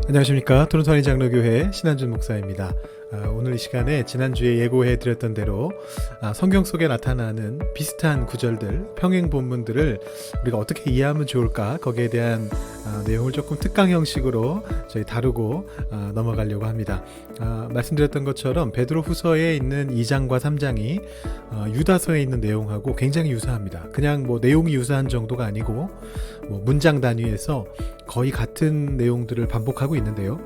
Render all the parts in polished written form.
안녕하십니까. 토론토니 장로교회 신한준 목사입니다. 오늘 이 시간에 지난주에 예고해 드렸던 대로 성경 속에 나타나는 비슷한 구절들, 평행 본문들을 우리가 어떻게 이해하면 좋을까, 거기에 대한 내용을 조금 특강 형식으로 저희 다루고 넘어가려고 합니다. 말씀드렸던 것처럼 베드로 후서에 있는 2장과 3장이 유다서에 있는 내용하고 굉장히 유사합니다. 그냥 뭐 내용이 유사한 정도가 아니고 뭐 문장 단위에서 거의 같은 내용들을 반복하고 있는데요.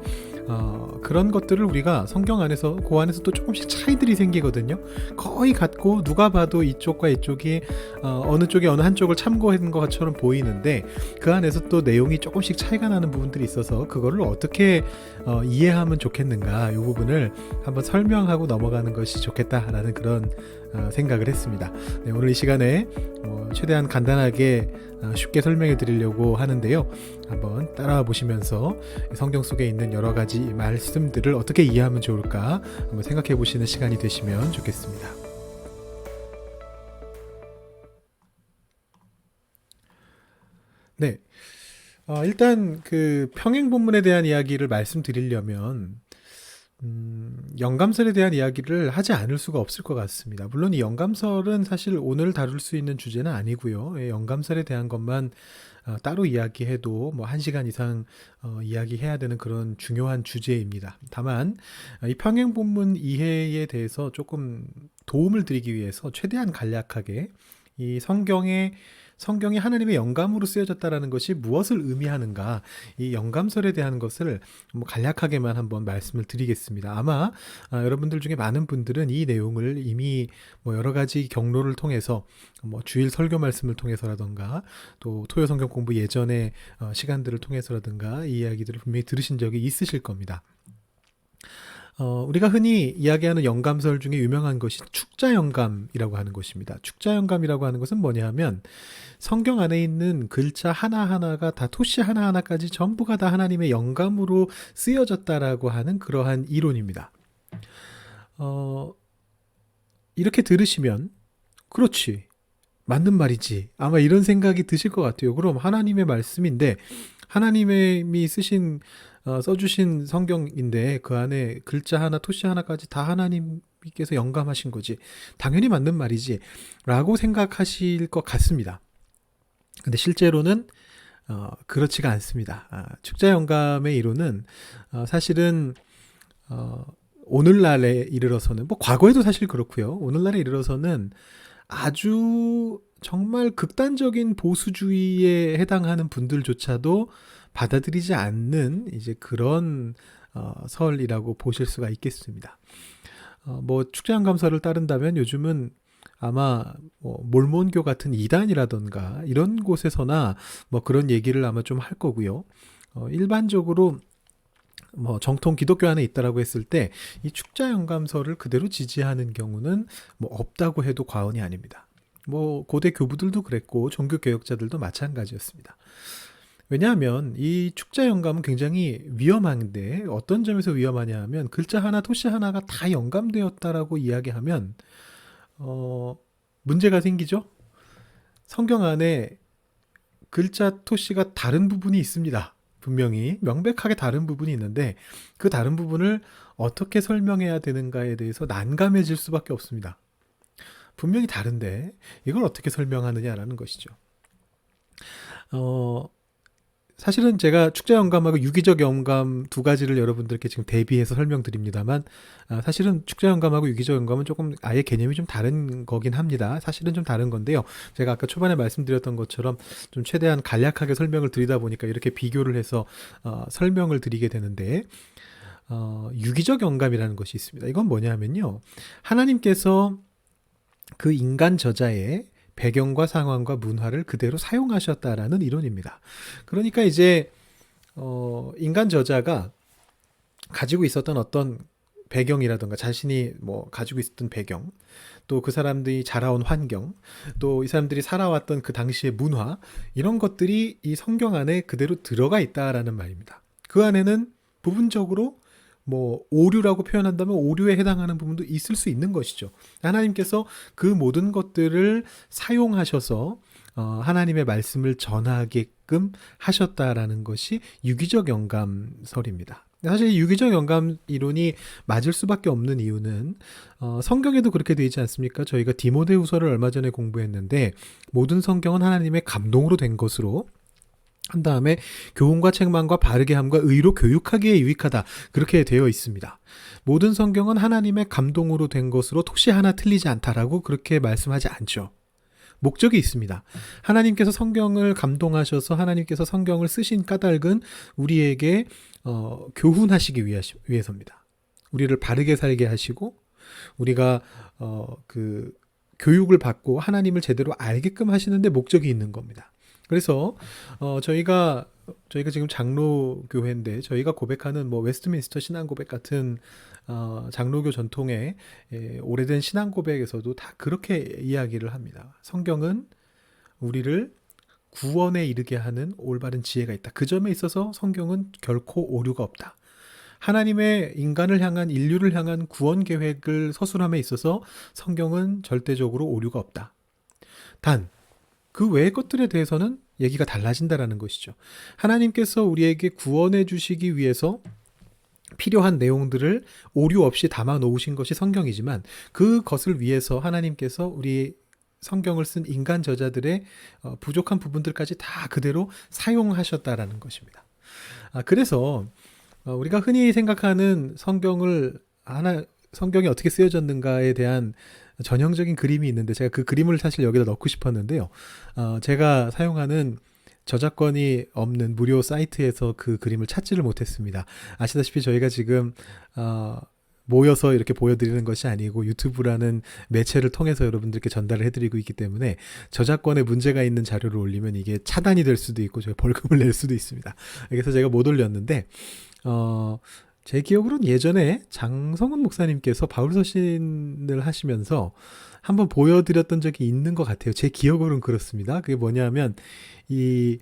그런 것들을 우리가 성경 안에서 그 안에서 또 조금씩 차이들이 생기거든요. 거의 같고 누가 봐도 이쪽과 이쪽이 어느 쪽이 어느 한쪽을 참고한 것처럼 보이는데 그 안에서 또 내용이 조금씩 차이가 나는 부분들이 있어서 그거를 어떻게 이해하면 좋겠는가, 이 부분을 한번 설명하고 넘어가는 것이 좋겠다라는 그런 생각을 했습니다. 네, 오늘 이 시간에 최대한 간단하게 쉽게 설명해 드리려고 하는데요. 한번 따라와 보시면서 성경 속에 있는 여러 가지 말씀들을 어떻게 이해하면 좋을까 한번 생각해 보시는 시간이 되시면 좋겠습니다. 네, 일단 그 평행 본문에 대한 이야기를 말씀드리려면 영감설에 대한 이야기를 하지 않을 수가 없을 것 같습니다. 물론 이 영감설은 사실 오늘 다룰 수 있는 주제는 아니고요. 영감설에 대한 것만 따로 이야기해도 뭐 1시간 이상 이야기해야 되는 그런 중요한 주제입니다. 다만 이 평행 본문 이해에 대해서 조금 도움을 드리기 위해서 최대한 간략하게 이 성경이 하나님의 영감으로 쓰여졌다라는 것이 무엇을 의미하는가, 이 영감설에 대한 것을 뭐 간략하게만 한번 말씀을 드리겠습니다. 아마 여러분들 중에 많은 분들은 이 내용을 이미 뭐 여러 가지 경로를 통해서 뭐 주일 설교 말씀을 통해서라든가 또 토요 성경 공부 예전의 시간들을 통해서라든가 이 이야기들을 분명히 들으신 적이 있으실 겁니다. 우리가 흔히 이야기하는 영감설 중에 유명한 것이 축자영감이라고 하는 것입니다. 축자영감이라고 하는 것은 뭐냐 하면 성경 안에 있는 글자 하나하나가 다 토시 하나하나까지 전부가 다 하나님의 영감으로 쓰여졌다라고 하는 그러한 이론입니다. 이렇게 들으시면 그렇지, 맞는 말이지, 아마 이런 생각이 드실 것 같아요. 그럼 하나님의 말씀인데 하나님이 써주신 성경인데 그 안에 글자 하나 토시 하나까지 다 하나님께서 영감하신 거지, 당연히 맞는 말이지 라고 생각하실 것 같습니다. 근데 실제로는 그렇지가 않습니다. 축자 영감의 이론은 사실은 오늘날에 이르러서는, 뭐 과거에도 사실 그렇고요, 오늘날에 이르러서는 아주 정말 극단적인 보수주의에 해당하는 분들조차도 받아들이지 않는 이제 그런 설이라고 보실 수가 있겠습니다. 뭐 축자영감설을 따른다면 요즘은 아마 뭐 몰몬교 같은 이단이라던가 이런 곳에서나 뭐 그런 얘기를 아마 좀 할 거고요. 일반적으로 뭐 정통 기독교 안에 있다라고 했을 때 이 축자영감설을 그대로 지지하는 경우는 뭐 없다고 해도 과언이 아닙니다. 뭐 고대 교부들도 그랬고 종교 개혁자들도 마찬가지였습니다. 왜냐하면 이 축자영감은 굉장히 위험한데 어떤 점에서 위험하냐 하면 글자 하나 토시 하나가 다 영감되었다라고 이야기하면 문제가 생기죠. 성경 안에 글자 토시가 다른 부분이 있습니다. 분명히 명백하게 다른 부분이 있는데 그 다른 부분을 어떻게 설명해야 되는가에 대해서 난감해질 수밖에 없습니다. 분명히 다른데 이걸 어떻게 설명하느냐라는 것이죠. 사실은 제가 축자 영감하고 유기적 영감 두 가지를 여러분들께 지금 대비해서 설명드립니다만 사실은 축자 영감하고 유기적 영감은 조금 아예 개념이 좀 다른 거긴 합니다. 사실은 좀 다른 건데요. 제가 아까 초반에 말씀드렸던 것처럼 좀 최대한 간략하게 설명을 드리다 보니까 이렇게 비교를 해서 설명을 드리게 되는데, 유기적 영감이라는 것이 있습니다. 이건 뭐냐면요, 하나님께서 그 인간 저자의 배경과 상황과 문화를 그대로 사용하셨다라는 이론입니다. 그러니까 이제 인간 저자가 가지고 있었던 어떤 배경이라든가 자신이 뭐 가지고 있었던 배경, 또 그 사람들이 자라온 환경, 또 이 사람들이 살아왔던 그 당시의 문화, 이런 것들이 이 성경 안에 그대로 들어가 있다라는 말입니다. 그 안에는 부분적으로 뭐 오류라고 표현한다면 오류에 해당하는 부분도 있을 수 있는 것이죠. 하나님께서 그 모든 것들을 사용하셔서 하나님의 말씀을 전하게 알게끔 하셨다라는 것이 유기적 영감설입니다. 사실 유기적 영감 이론이 맞을 수밖에 없는 이유는 성경에도 그렇게 되어 있지 않습니까? 저희가 디모데후서를 얼마 전에 공부했는데 모든 성경은 하나님의 감동으로 된 것으로 한 다음에 교훈과 책망과 바르게 함과 의로 교육하기에 유익하다 그렇게 되어 있습니다. 모든 성경은 하나님의 감동으로 된 것으로 토시 하나 틀리지 않다라고 그렇게 말씀하지 않죠. 목적이 있습니다. 하나님께서 성경을 감동하셔서 하나님께서 성경을 쓰신 까닭은 우리에게 교훈하시기 위해서입니다. 우리를 바르게 살게 하시고 우리가 그 교육을 받고 하나님을 제대로 알게끔 하시는데 목적이 있는 겁니다. 그래서 저희가 지금 장로교회인데 저희가 고백하는 뭐 웨스트민스터 신앙고백 같은 장로교 전통의 오래된 신앙고백에서도 다 그렇게 이야기를 합니다. 성경은 우리를 구원에 이르게 하는 올바른 지혜가 있다. 그 점에 있어서 성경은 결코 오류가 없다. 하나님의 인간을 향한 인류를 향한 구원 계획을 서술함에 있어서 성경은 절대적으로 오류가 없다. 단 그 외의 것들에 대해서는 얘기가 달라진다라는 것이죠. 하나님께서 우리에게 구원해 주시기 위해서 필요한 내용들을 오류 없이 담아 놓으신 것이 성경이지만 그것을 위해서 하나님께서 우리 성경을 쓴 인간 저자들의 부족한 부분들까지 다 그대로 사용하셨다라는 것입니다. 그래서 우리가 흔히 생각하는 성경이 어떻게 쓰여졌는가에 대한 전형적인 그림이 있는데 제가 그 그림을 사실 여기다 넣고 싶었는데요. 제가 사용하는 저작권이 없는 무료 사이트에서 그 그림을 찾지를 못했습니다. 아시다시피 저희가 지금 모여서 이렇게 보여드리는 것이 아니고 유튜브라는 매체를 통해서 여러분들께 전달을 해드리고 있기 때문에 저작권에 문제가 있는 자료를 올리면 이게 차단이 될 수도 있고 저희 벌금을 낼 수도 있습니다. 그래서 제가 못 올렸는데 제 기억으로는 예전에 장성훈 목사님께서 바울서신을 하시면서 한번 보여드렸던 적이 있는 것 같아요. 제 기억으로는 그렇습니다. 그게 뭐냐면 이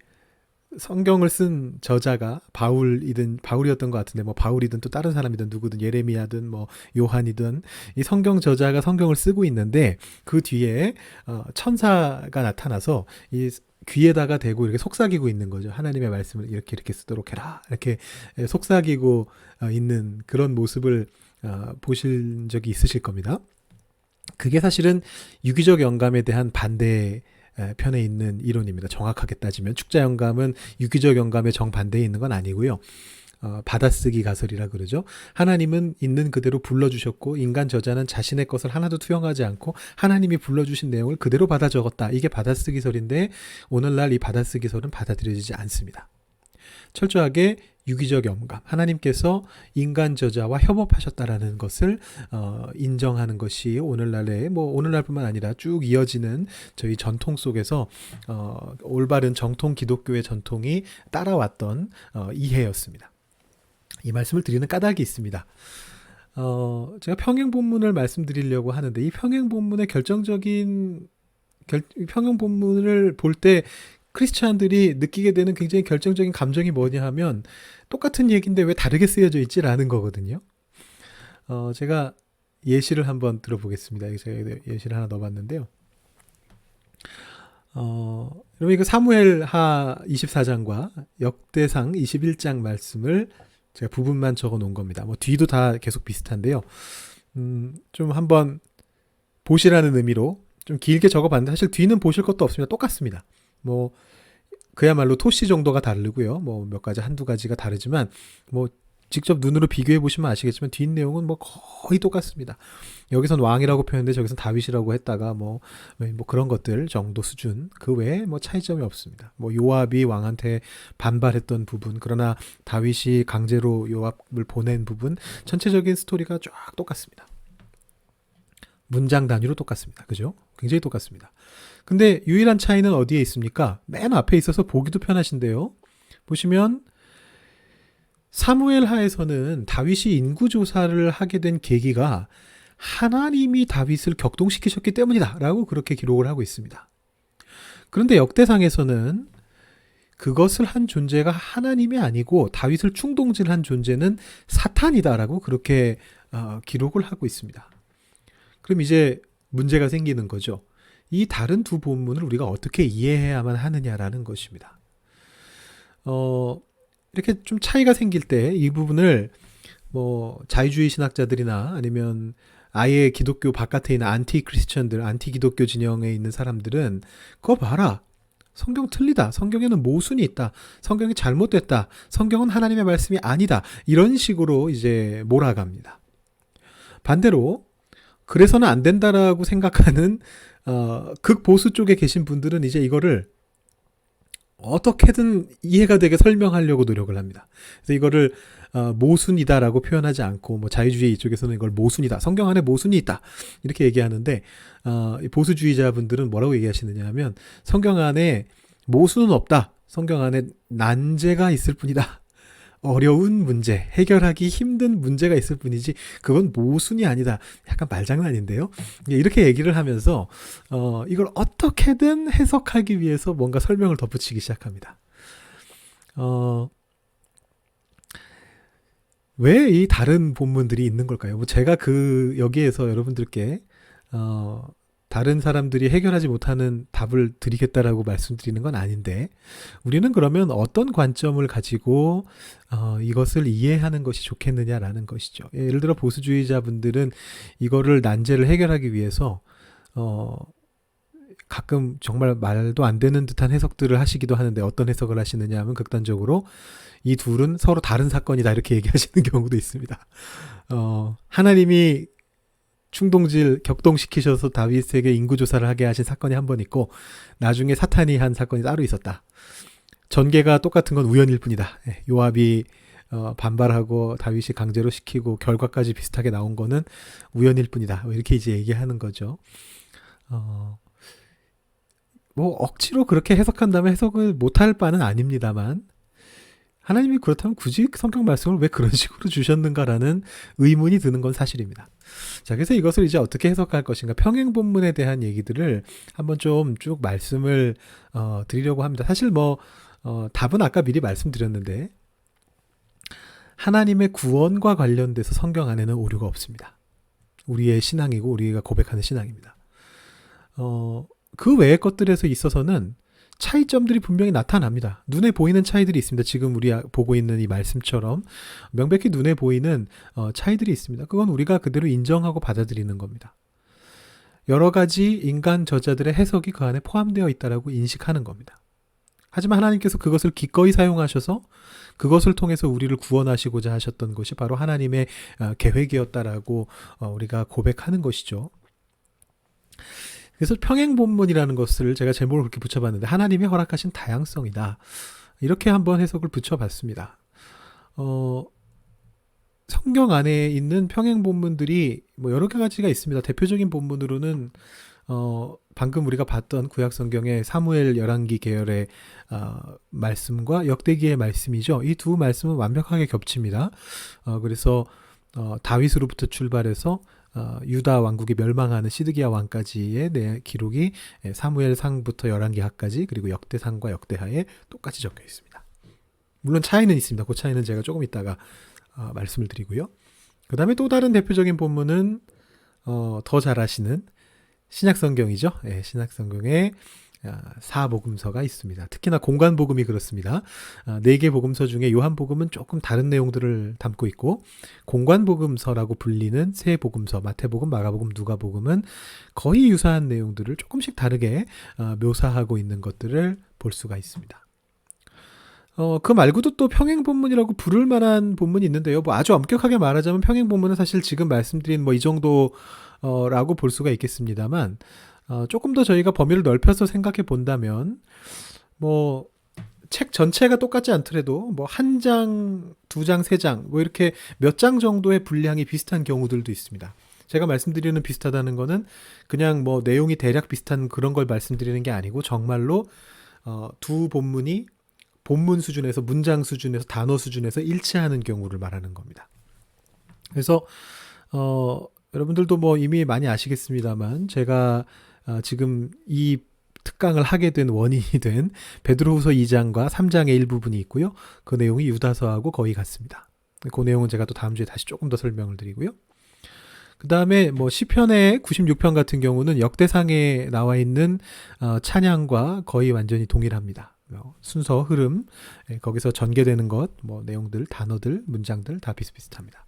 성경을 쓴 저자가 바울이었던 것 같은데 뭐 바울이든 또 다른 사람이든 누구든 예레미야든 뭐 요한이든 이 성경 저자가 성경을 쓰고 있는데 그 뒤에 천사가 나타나서 이 귀에다가 대고 이렇게 속삭이고 있는 거죠. 하나님의 말씀을 이렇게 쓰도록 해라. 이렇게 속삭이고 있는 그런 모습을 보실 적이 있으실 겁니다. 그게 사실은 유기적 영감에 대한 반대 편에 있는 이론입니다. 정확하게 따지면 축자 영감은 유기적 영감의 정반대에 있는 건 아니고요. 받아쓰기 가설이라 그러죠. 하나님은 있는 그대로 불러주셨고 인간 저자는 자신의 것을 하나도 투영하지 않고 하나님이 불러주신 내용을 그대로 받아 적었다. 이게 받아쓰기설인데 오늘날 이 받아쓰기설은 받아들여지지 않습니다. 철저하게 유기적 영감, 하나님께서 인간 저자와 협업하셨다라는 것을 인정하는 것이 오늘날뿐만 아니라 쭉 이어지는 저희 전통 속에서 올바른 정통 기독교의 전통이 따라왔던 이해였습니다. 이 말씀을 드리는 까닭이 있습니다. 제가 평행본문을 말씀드리려고 하는데 이 평행본문의 평행본문을 볼 때 크리스찬들이 느끼게 되는 굉장히 결정적인 감정이 뭐냐 하면 똑같은 얘기인데 왜 다르게 쓰여져 있지라는 거거든요. 제가 예시를 한번 들어보겠습니다. 제가 예시를 하나 넣어봤는데요. 여러분 이거 사무엘하 24장과 역대상 21장 말씀을 제가 부분만 적어 놓은 겁니다. 뭐 뒤도 다 계속 비슷한데요. 좀 한번 보시라는 의미로 좀 길게 적어봤는데 사실 뒤는 보실 것도 없습니다. 똑같습니다. 뭐 그야말로 토시 정도가 다르고요. 뭐 몇 가지 한두 가지가 다르지만 뭐 직접 눈으로 비교해 보시면 아시겠지만 뒷 내용은 뭐 거의 똑같습니다. 여기선 왕이라고 표현했는데 저기선 다윗이라고 했다가 뭐 그런 것들 정도 수준 그 외에 뭐 차이점이 없습니다. 뭐 요압이 왕한테 반발했던 부분 그러나 다윗이 강제로 요압을 보낸 부분 전체적인 스토리가 쫙 똑같습니다. 문장 단위로 똑같습니다. 그죠? 굉장히 똑같습니다. 근데 유일한 차이는 어디에 있습니까? 맨 앞에 있어서 보기도 편하신데요. 보시면 사무엘하에서는 다윗이 인구조사를 하게 된 계기가 하나님이 다윗을 격동시키셨기 때문이다 라고 그렇게 기록을 하고 있습니다. 그런데 역대상에서는 그것을 한 존재가 하나님이 아니고 다윗을 충동질한 존재는 사탄이다 라고 그렇게 기록을 하고 있습니다. 그럼 이제 문제가 생기는 거죠. 이 다른 두 본문을 우리가 어떻게 이해해야만 하느냐라는 것입니다. 이렇게 좀 차이가 생길 때 이 부분을 뭐 자유주의 신학자들이나 아니면 아예 기독교 바깥에 있는 안티 크리스천들, 안티 기독교 진영에 있는 사람들은 그거 봐라. 성경 틀리다. 성경에는 모순이 있다. 성경이 잘못됐다. 성경은 하나님의 말씀이 아니다. 이런 식으로 이제 몰아갑니다. 반대로 그래서는 안 된다라고 생각하는 극보수 쪽에 계신 분들은 이제 이거를 어떻게든 이해가 되게 설명하려고 노력을 합니다. 그래서 이거를 모순이다라고 표현하지 않고 뭐 자유주의 이쪽에서는 이걸 모순이다. 성경 안에 모순이 있다. 이렇게 얘기하는데 보수주의자분들은 뭐라고 얘기하시느냐 하면 성경 안에 모순은 없다. 성경 안에 난제가 있을 뿐이다. 어려운 문제, 해결하기 힘든 문제가 있을 뿐이지 그건 모순이 아니다. 약간 말장난인데요. 이렇게 얘기를 하면서 이걸 어떻게든 해석하기 위해서 뭔가 설명을 덧붙이기 시작합니다. 왜 이 다른 본문들이 있는 걸까요? 뭐 제가 여기에서 여러분들께 다른 사람들이 해결하지 못하는 답을 드리겠다라고 말씀드리는 건 아닌데 우리는 그러면 어떤 관점을 가지고 이것을 이해하는 것이 좋겠느냐라는 것이죠. 예를 들어 보수주의자분들은 이거를 난제를 해결하기 위해서 가끔 정말 말도 안 되는 듯한 해석들을 하시기도 하는데 어떤 해석을 하시느냐 하면 극단적으로 이 둘은 서로 다른 사건이다 이렇게 얘기하시는 경우도 있습니다. 하나님이 충동질 격동시키셔서 다윗에게 인구조사를 하게 하신 사건이 한 번 있고 나중에 사탄이 한 사건이 따로 있었다. 전개가 똑같은 건 우연일 뿐이다. 요압이 반발하고 다윗이 강제로 시키고 결과까지 비슷하게 나온 거는 우연일 뿐이다. 이렇게 이제 얘기하는 거죠. 뭐 억지로 그렇게 해석한다면 해석을 못할 바는 아닙니다만 하나님이 그렇다면 굳이 성경 말씀을 왜 그런 식으로 주셨는가라는 의문이 드는 건 사실입니다. 자, 그래서 이것을 이제 어떻게 해석할 것인가 평행 본문에 대한 얘기들을 한번 좀 쭉 말씀을 드리려고 합니다. 사실 뭐 답은 아까 미리 말씀드렸는데 하나님의 구원과 관련돼서 성경 안에는 오류가 없습니다. 우리의 신앙이고 우리가 고백하는 신앙입니다. 그 외의 것들에서 있어서는 차이점들이 분명히 나타납니다. 눈에 보이는 차이들이 있습니다. 지금 우리 보고 있는 이 말씀처럼 명백히 눈에 보이는 차이들이 있습니다. 그건 우리가 그대로 인정하고 받아들이는 겁니다. 여러 가지 인간 저자들의 해석이 그 안에 포함되어 있다라고 인식하는 겁니다. 하지만 하나님께서 그것을 기꺼이 사용하셔서 그것을 통해서 우리를 구원하시고자 하셨던 것이 바로 하나님의 계획이었다라고 우리가 고백하는 것이죠. 그래서 평행본문이라는 것을 제가 제목을 그렇게 붙여봤는데 하나님이 허락하신 다양성이다. 이렇게 한번 해석을 붙여봤습니다. 성경 안에 있는 평행본문들이 뭐 여러 가지가 있습니다. 대표적인 본문으로는 방금 우리가 봤던 구약성경의 사무엘 열왕기 계열의 말씀과 역대기의 말씀이죠. 이 두 말씀은 완벽하게 겹칩니다. 그래서 다윗으로부터 출발해서 유다 왕국이 멸망하는 시드기야 왕까지의 기록이 사무엘상부터 열왕기하까지 그리고 역대상과 역대하에 똑같이 적혀 있습니다. 물론 차이는 있습니다. 그 차이는 제가 조금 이따가 말씀을 드리고요. 그 다음에 또 다른 대표적인 본문은 더 잘 아시는 신약성경이죠. 신약성경에 사복음서가 있습니다. 특히나 공관복음이 그렇습니다. 4개 복음서 중에 요한복음은 조금 다른 내용들을 담고 있고 공관복음서라고 불리는 세 복음서 마태복음, 마가복음, 누가복음은 거의 유사한 내용들을 조금씩 다르게 묘사하고 있는 것들을 볼 수가 있습니다. 그 말고도 또 평행본문이라고 부를 만한 본문이 있는데요. 뭐 아주 엄격하게 말하자면 평행본문은 사실 지금 말씀드린 뭐 이 정도라고 볼 수가 있겠습니다만 조금 더 저희가 범위를 넓혀서 생각해 본다면 뭐 책 전체가 똑같지 않더라도 뭐 한 장, 두 장, 세 장 뭐 이렇게 몇 장 정도의 분량이 비슷한 경우들도 있습니다. 제가 말씀드리는 비슷하다는 거는 그냥 뭐 내용이 대략 비슷한 그런 걸 말씀드리는 게 아니고 정말로 두 본문이 본문 수준에서 문장 수준에서 단어 수준에서 일치하는 경우를 말하는 겁니다. 그래서 여러분들도 뭐 이미 많이 아시겠습니다만 제가 지금 이 특강을 하게 된 원인이 된 베드로후서 2장과 3장의 일부분이 있고요. 그 내용이 유다서하고 거의 같습니다. 그 내용은 제가 또 다음 주에 다시 조금 더 설명을 드리고요. 그 다음에 뭐 시편의 96편 같은 경우는 역대상에 나와 있는 찬양과 거의 완전히 동일합니다. 순서, 흐름, 거기서 전개되는 것, 뭐 내용들, 단어들, 문장들 다 비슷비슷합니다.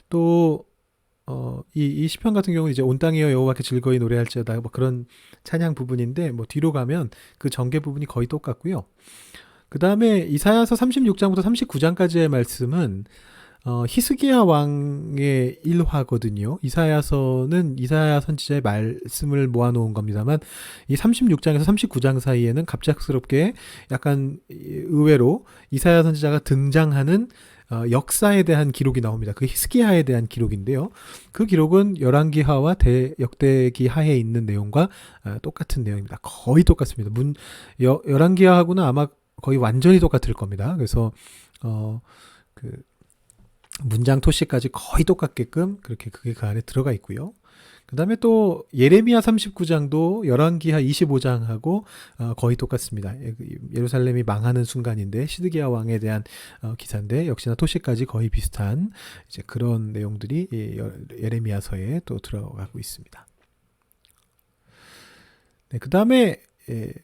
또 이 시편 같은 경우는 이제 온 땅이여 여호와께 즐거이 노래할지어다 뭐 그런 찬양 부분인데 뭐 뒤로 가면 그 전개 부분이 거의 똑같고요. 그 다음에 이사야서 36장부터 39장까지의 말씀은 히스기야 왕의 일화거든요. 이사야서는 이사야 선지자의 말씀을 모아놓은 겁니다만 이 36장에서 39장 사이에는 갑작스럽게 약간 의외로 이사야 선지자가 등장하는 역사에 대한 기록이 나옵니다. 그 히스기야에 대한 기록인데요. 그 기록은 열왕기하와 역대기하에 있는 내용과 똑같은 내용입니다. 거의 똑같습니다. 열왕기하하고는 아마 거의 완전히 똑같을 겁니다. 그래서 그 문장 토시까지 거의 똑같게끔 그렇게 그게 그 안에 들어가 있고요. 그 다음에 또 예레미야 39장도 열왕기하 25장하고 거의 똑같습니다. 예루살렘이 망하는 순간인데 시드기야 왕에 대한 기사인데 역시나 토시까지 거의 비슷한 이제 그런 내용들이 예레미야서에 또 들어가고 있습니다. 네, 그 다음에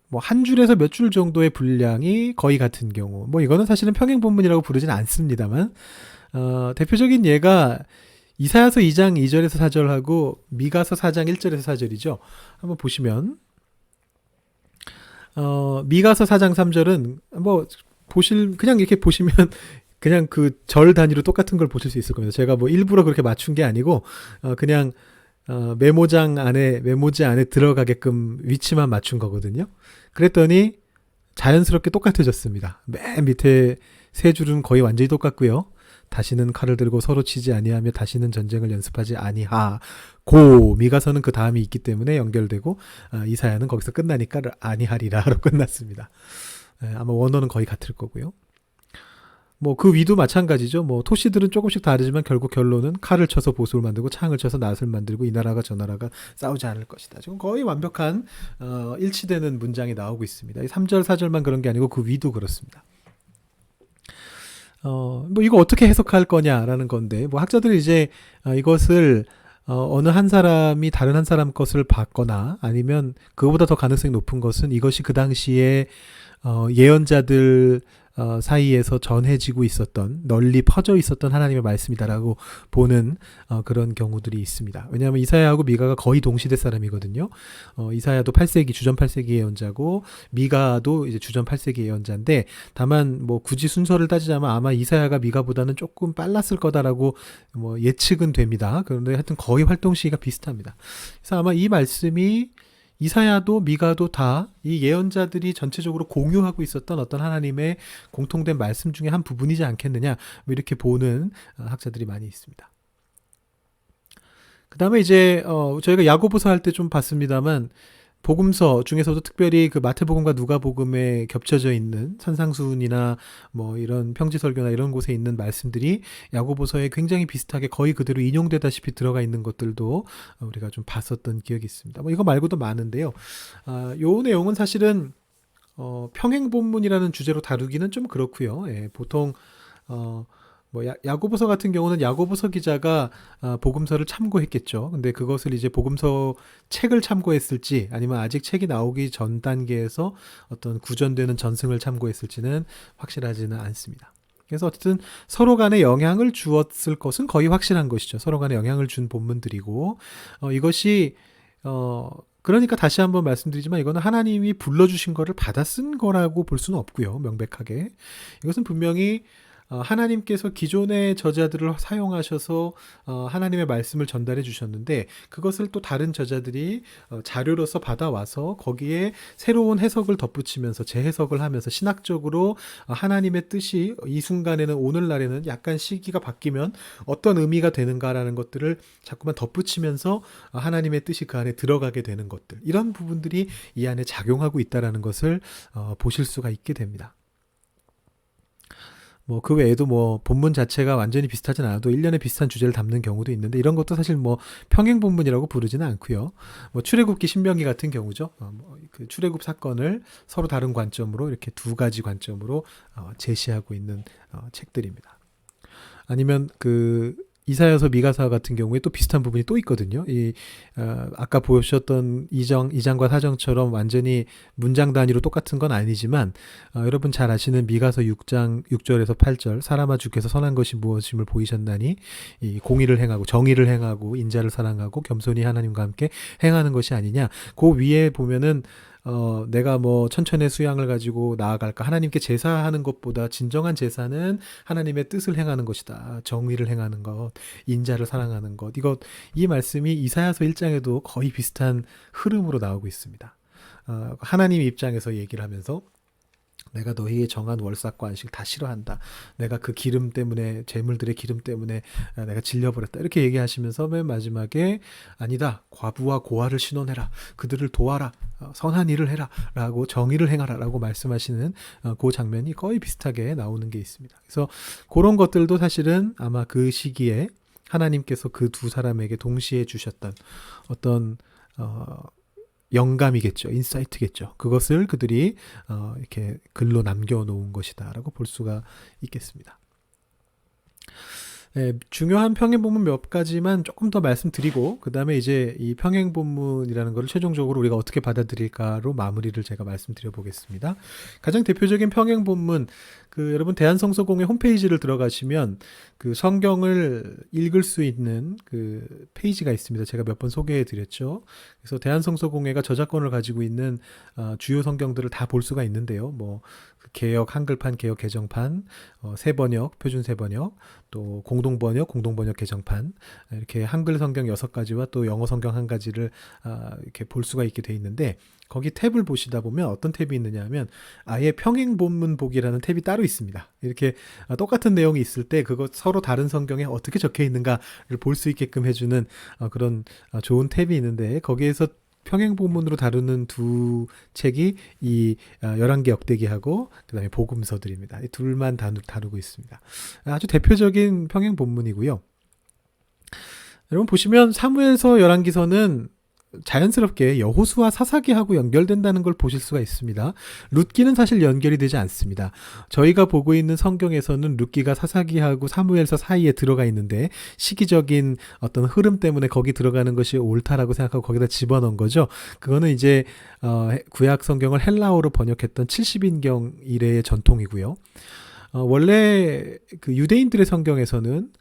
뭐 한 줄에서 몇 줄 정도의 분량이 거의 같은 경우, 뭐 이거는 사실은 평행본문이라고 부르진 않습니다만 대표적인 예가 이사야서 2장 2절에서 4절하고 미가서 4장 1절에서 4절이죠. 한번 보시면 미가서 4장 3절은 뭐 그냥 이렇게 보시면 그냥 그 절 단위로 똑같은 걸 보실 수 있을 겁니다. 제가 뭐 일부러 그렇게 맞춘 게 아니고 그냥 메모지 안에 들어가게끔 위치만 맞춘 거거든요. 그랬더니 자연스럽게 똑같아졌습니다. 맨 밑에 세 줄은 거의 완전히 똑같고요. 다시는 칼을 들고 서로 치지 아니하며 다시는 전쟁을 연습하지 아니하고, 미가서는 그 다음이 있기 때문에 연결되고 이사야는 거기서 끝나니까 아니하리라로 끝났습니다. 아마 원어는 거의 같을 거고요. 뭐 그 위도 마찬가지죠. 뭐 토시들은 조금씩 다르지만 결국 결론은 칼을 쳐서 보수를 만들고 창을 쳐서 낫을 만들고 이 나라가 저 나라가 싸우지 않을 것이다. 지금 거의 완벽한 일치되는 문장이 나오고 있습니다. 3절 4절만 그런 게 아니고 그 위도 그렇습니다. 뭐 이거 어떻게 해석할 거냐라는 건데, 뭐 학자들이 이제 이것을 어느 한 사람이 다른 한 사람 것을 봤거나 아니면 그거보다 더 가능성이 높은 것은 이것이 그 당시에 예언자들 사이에서 전해지고 있었던, 널리 퍼져 있었던 하나님의 말씀이다라고 보는 그런 경우들이 있습니다. 왜냐하면 이사야하고 미가가 거의 동시대 사람이거든요. 이사야도 8세기, 주전 8세기 예언자고 미가도 이제 주전 8세기 예언자인데, 다만 뭐 굳이 순서를 따지자면 아마 이사야가 미가보다는 조금 빨랐을 거다라고 뭐 예측은 됩니다. 그런데 하여튼 거의 활동 시기가 비슷합니다. 그래서 아마 이 말씀이 이사야도 미가도 다 이 예언자들이 전체적으로 공유하고 있었던 어떤 하나님의 공통된 말씀 중에 한 부분이지 않겠느냐, 뭐 이렇게 보는 학자들이 많이 있습니다. 그 다음에 이제 저희가 야고보서 할 때 좀 봤습니다만, 복음서 중에서도 특별히 그 마태복음과 누가복음에 겹쳐져 있는 산상수훈이나 뭐 이런 평지설교나 이런 곳에 있는 말씀들이 야고보서에 굉장히 비슷하게 거의 그대로 인용되다시피 들어가 있는 것들도 우리가 좀 봤었던 기억이 있습니다. 뭐 이거 말고도 많은데요. 요 내용은 사실은 평행본문이라는 주제로 다루기는 좀 그렇고요. 예, 보통 뭐 야고보서 같은 경우는 야고보서 기자가 복음서를 참고했겠죠. 근데 그것을 이제 복음서 책을 참고했을지 아니면 아직 책이 나오기 전 단계에서 어떤 구전되는 전승을 참고했을지는 확실하지는 않습니다. 그래서 어쨌든 서로 간에 영향을 주었을 것은 거의 확실한 것이죠. 서로 간에 영향을 준 본문들이고, 이것이 그러니까 다시 한번 말씀드리지만 이거는 하나님이 불러주신 거를 받아 쓴 거라고 볼 수는 없고요. 명백하게 이것은 분명히 하나님께서 기존의 저자들을 사용하셔서 하나님의 말씀을 전달해 주셨는데, 그것을 또 다른 저자들이 자료로서 받아와서 거기에 새로운 해석을 덧붙이면서 재해석을 하면서 신학적으로 하나님의 뜻이 이 순간에는, 오늘날에는 약간 시기가 바뀌면 어떤 의미가 되는가라는 것들을 자꾸만 덧붙이면서 하나님의 뜻이 그 안에 들어가게 되는 것들, 이런 부분들이 이 안에 작용하고 있다는 것을 보실 수가 있게 됩니다. 뭐 그 외에도 뭐 본문 자체가 완전히 비슷하진 않아도 일련의 비슷한 주제를 담는 경우도 있는데, 이런 것도 사실 뭐 평행 본문이라고 부르지는 않고요. 뭐 출애굽기 신명기 같은 경우죠. 그 출애굽 사건을 서로 다른 관점으로 이렇게 두 가지 관점으로 제시하고 있는 책들입니다. 아니면 그 이사야서 미가서 같은 경우에 또 비슷한 부분이 또 있거든요. 아까 보셨던 2장과 4장처럼 완전히 문장 단위로 똑같은 건 아니지만 여러분 잘 아시는 미가서 6장 6절에서 8절 사람아 주께서 선한 것이 무엇임을 보이셨나니 이 공의를 행하고 정의를 행하고 인자를 사랑하고 겸손히 하나님과 함께 행하는 것이 아니냐. 그 위에 보면은 내가 뭐 천천의 수양을 가지고 나아갈까? 하나님께 제사하는 것보다 진정한 제사는 하나님의 뜻을 행하는 것이다. 정의를 행하는 것, 인자를 사랑하는 것. 이 말씀이 이사야서 1장에도 거의 비슷한 흐름으로 나오고 있습니다. 하나님 입장에서 얘기를 하면서 내가 너희의 정한 월삭과 안식 다 싫어한다. 내가 그 기름 때문에 재물들의 기름 때문에 내가 질려버렸다. 이렇게 얘기하시면서 맨 마지막에 아니다. 과부와 고아를 신원해라. 그들을 도와라. 선한 일을 해라. 라고 정의를 행하라. 라고 말씀하시는 그 장면이 거의 비슷하게 나오는 게 있습니다. 그래서 그런 것들도 사실은 아마 그 시기에 하나님께서 그 두 사람에게 동시에 주셨던 어떤 영감이겠죠. 인사이트겠죠. 그것을 그들이 이렇게 글로 남겨놓은 것이다라고 볼 수가 있겠습니다. 중요한 평행본문 몇 가지만 조금 더 말씀드리고 그 다음에 이제 이 평행본문이라는 것을 최종적으로 우리가 어떻게 받아들일까로 마무리를 제가 말씀드려 보겠습니다. 가장 대표적인 평행본문 여러분 대한성서공회 홈페이지를 들어가시면 그 성경을 읽을 수 있는 그 페이지가 있습니다. 제가 몇 번 소개해 드렸죠. 그래서 대한성서공회가 저작권을 가지고 있는 주요 성경들을 다 볼 수가 있는데요. 뭐 개역 한글판, 개역 개정판, 새번역, 표준 새번역, 또 공동번역, 공동번역 개정판 이렇게 한글 성경 6가지와 또 영어 성경 1가지를 이렇게 볼 수가 있게 돼 있는데 거기 탭을 보시다 보면 어떤 탭이 있느냐 하면 아예 평행본문 보기라는 탭이 따로 있습니다. 이렇게 똑같은 내용이 있을 때 그거 서로 다른 성경에 어떻게 적혀 있는가를 볼 수 있게끔 해주는 그런 좋은 탭이 있는데 거기에서 평행본문으로 다루는 두 책이 이 11개 역대기하고 그 다음에 복음서들입니다. 이 둘만 다루고 있습니다. 아주 대표적인 평행본문이고요. 여러분 보시면 사무엘서 열왕기서는 자연스럽게 여호수아 사사기하고 연결된다는 걸 보실 수가 있습니다. 룻기는 사실 연결이 되지 않습니다. 저희가 보고 있는 성경에서는 룻기가 사사기하고 사무엘서 사이에 들어가 있는데 시기적인 어떤 흐름 때문에 거기 들어가는 것이 옳다라고 생각하고 거기다 집어넣은 거죠. 그거는 이제 구약 성경을 헬라어로 번역했던 70인경 이래의 전통이고요. 원래 그 유대인들의 성경에서는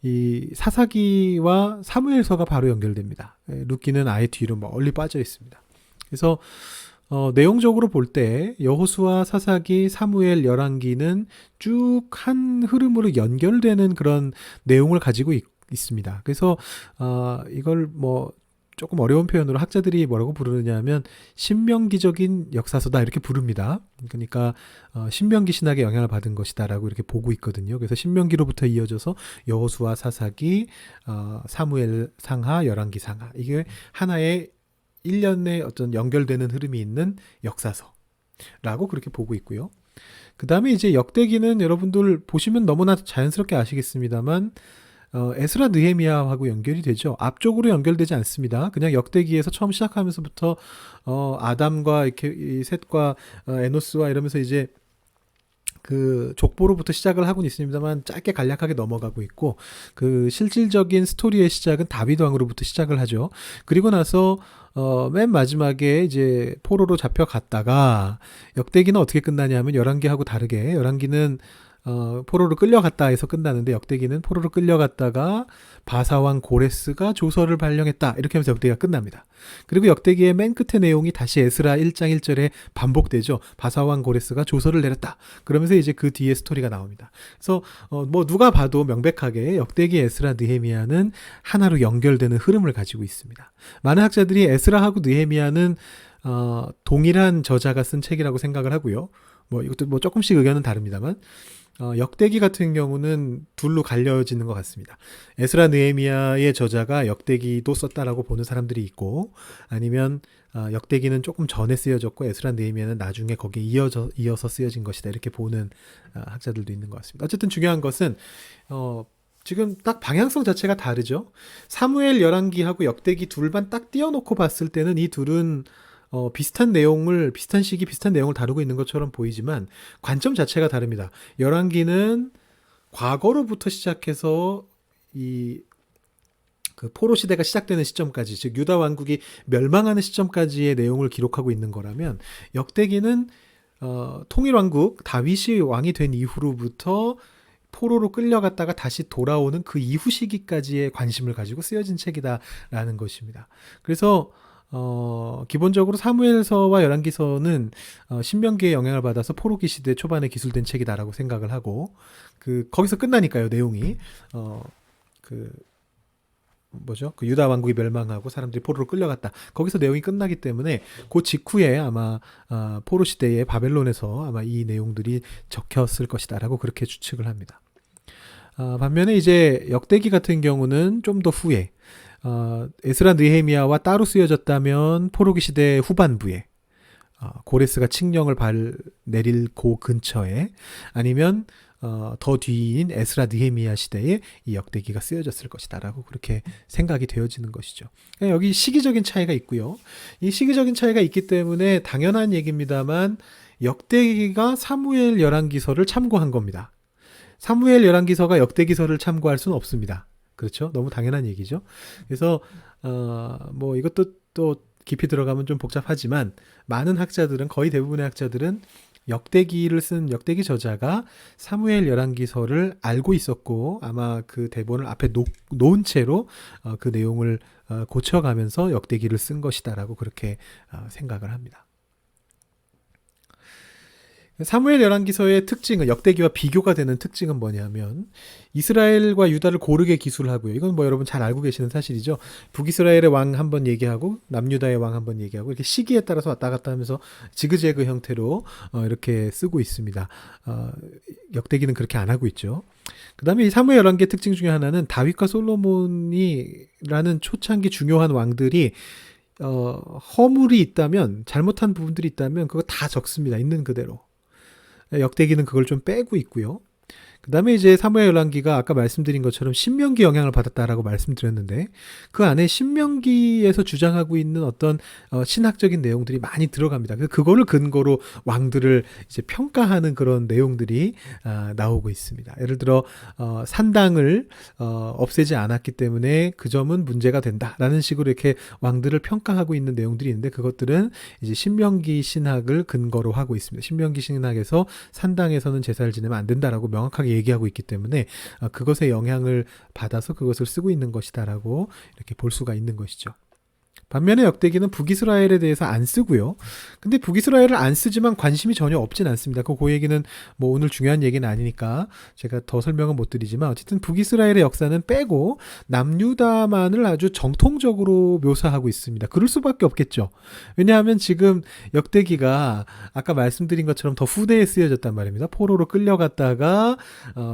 이 사사기와 사무엘서가 바로 연결됩니다. 룻기는 아예 뒤로 멀리 빠져 있습니다. 그래서 내용적으로 볼 때 여호수아, 사사기, 사무엘, 열왕기는 쭉 한 흐름으로 연결되는 그런 내용을 가지고 있습니다. 그래서 이걸 뭐 조금 어려운 표현으로 학자들이 뭐라고 부르느냐 하면 신명기적인 역사서다 이렇게 부릅니다. 그러니까 신명기 신학의 영향을 받은 것이다 라고 이렇게 보고 있거든요. 그래서 신명기로부터 이어져서 여호수아, 사사기, 사무엘 상하, 열왕기 상하 이게 하나의 1년의 어떤 연결되는 흐름이 있는 역사서라고 그렇게 보고 있고요. 그 다음에 이제 역대기는 여러분들 보시면 너무나 자연스럽게 아시겠습니다만 에스라 느헤미야하고 연결이 되죠. 앞쪽으로 연결되지 않습니다. 그냥 역대기에서 처음 시작하면서부터 아담과 이렇게 이 셋과 에노스와 이러면서 이제 그 족보로부터 시작을 하고는 있습니다만 짧게 간략하게 넘어가고 있고 그 실질적인 스토리의 시작은 다윗 왕으로부터 시작을 하죠. 그리고 나서 맨 마지막에 이제 포로로 잡혀갔다가 역대기는 어떻게 끝나냐면 열왕기하고 다르게 열왕기는 포로로 끌려갔다 해서 끝나는데 역대기는 포로로 끌려갔다가 바사왕 고레스가 조서를 발령했다 이렇게 하면서 역대기가 끝납니다. 그리고 역대기의 맨 끝의 내용이 다시 에스라 1장 1절에 반복되죠. 바사왕 고레스가 조서를 내렸다. 그러면서 이제 그 뒤에 스토리가 나옵니다. 그래서 뭐 누가 봐도 명백하게 역대기, 에스라, 느헤미야는 하나로 연결되는 흐름을 가지고 있습니다. 많은 학자들이 에스라하고 느헤미야는 동일한 저자가 쓴 책이라고 생각을 하고요. 뭐 이것도 뭐 조금씩 의견은 다릅니다만 역대기 같은 경우는 둘로 갈려지는 것 같습니다. 에스라 느헤미야의 저자가 역대기도 썼다라고 보는 사람들이 있고 아니면 역대기는 조금 전에 쓰여졌고 에스라 느헤미야는 나중에 거기에 이어서 쓰여진 것이다 이렇게 보는 학자들도 있는 것 같습니다. 어쨌든 중요한 것은 지금 딱 방향성 자체가 다르죠. 사무엘 열왕기하고 역대기 둘만 딱 띄워놓고 봤을 때는 이 둘은 비슷한 내용을 비슷한 시기 비슷한 내용을 다루고 있는 것처럼 보이지만 관점 자체가 다릅니다. 열왕기는 과거로부터 시작해서 그 포로 시대가 시작되는 시점까지, 즉 유다 왕국이 멸망하는 시점까지의 내용을 기록하고 있는 거라면, 역대기는 통일 왕국 다윗이 왕이 된 이후로부터 포로로 끌려갔다가 다시 돌아오는 그 이후 시기까지의 관심을 가지고 쓰여진 책이다라는 것입니다. 그래서 기본적으로 사무엘서와 열왕기서는 신명기의 영향을 받아서 포로기 시대 초반에 기술된 책이다라고 생각을 하고, 거기서 끝나니까요, 내용이. 그 유다 왕국이 멸망하고 사람들이 포로로 끌려갔다. 거기서 내용이 끝나기 때문에 그 직후에 아마 포로 시대의 바벨론에서 아마 이 내용들이 적혔을 것이다라고 그렇게 추측을 합니다. 반면에 이제 역대기 같은 경우는 좀 더 후에, 에스라 느헤미야와 따로 쓰여졌다면 포로기 시대 후반부에, 고레스가 칙령을 내릴 그 근처에, 아니면 더 뒤인 에스라 느헤미야 시대에 이 역대기가 쓰여졌을 것이다라고 그렇게 생각이 되어지는 것이죠. 여기 시기적인 차이가 있고요. 이 시기적인 차이가 있기 때문에 당연한 얘기입니다만, 역대기가 사무엘 열왕기서를 참고한 겁니다. 사무엘 열왕기서가 역대기서를 참고할 수는 없습니다. 그렇죠? 너무 당연한 얘기죠. 그래서 뭐 이것도 또 깊이 들어가면 좀 복잡하지만, 많은 학자들은, 거의 대부분의 학자들은 역대기를 쓴 역대기 저자가 사무엘 열왕기서를 알고 있었고, 아마 그 대본을 앞에 놓은 채로 그 내용을 고쳐가면서 역대기를 쓴 것이다라고 그렇게 생각을 합니다. 사무엘 열왕기서의 특징은, 역대기와 비교가 되는 특징은 뭐냐면, 이스라엘과 유다를 고르게 기술하고요. 이건 뭐 여러분 잘 알고 계시는 사실이죠. 북이스라엘의 왕 한번 얘기하고 남유다의 왕 한번 얘기하고, 이렇게 시기에 따라서 왔다 갔다 하면서 지그재그 형태로 이렇게 쓰고 있습니다. 역대기는 그렇게 안 하고 있죠. 그 다음에 이 사무엘 열왕기의 특징 중에 하나는, 다윗과 솔로몬이라는 초창기 중요한 왕들이 허물이 있다면, 잘못한 부분들이 있다면 그거 다 적습니다. 있는 그대로. 역대기는 그걸 좀 빼고 있고요. 그 다음에 이제 사무엘 열왕기가 아까 말씀드린 것처럼 신명기 영향을 받았다라고 말씀드렸는데, 그 안에 신명기에서 주장하고 있는 어떤 신학적인 내용들이 많이 들어갑니다. 그래서 그거를 근거로 왕들을 이제 평가하는 그런 내용들이 나오고 있습니다. 예를 들어 산당을 없애지 않았기 때문에 그 점은 문제가 된다라는 식으로 이렇게 왕들을 평가하고 있는 내용들이 있는데, 그것들은 이제 신명기 신학을 근거로 하고 있습니다. 신명기 신학에서 산당에서는 제사를 지내면 안 된다라고 명확하게 얘기하고 있기 때문에 그것에 영향을 받아서 그것을 쓰고 있는 것이다라고 이렇게 볼 수가 있는 것이죠. 반면에 역대기는 북이스라엘에 대해서 안 쓰고요. 근데 북이스라엘을 안 쓰지만 관심이 전혀 없진 않습니다. 그 얘기는 뭐 오늘 중요한 얘기는 아니니까 제가 더 설명은 못 드리지만, 어쨌든 북이스라엘의 역사는 빼고 남유다만을 아주 정통적으로 묘사하고 있습니다. 그럴 수밖에 없겠죠. 왜냐하면 지금 역대기가 아까 말씀드린 것처럼 더 후대에 쓰여졌단 말입니다. 포로로 끌려갔다가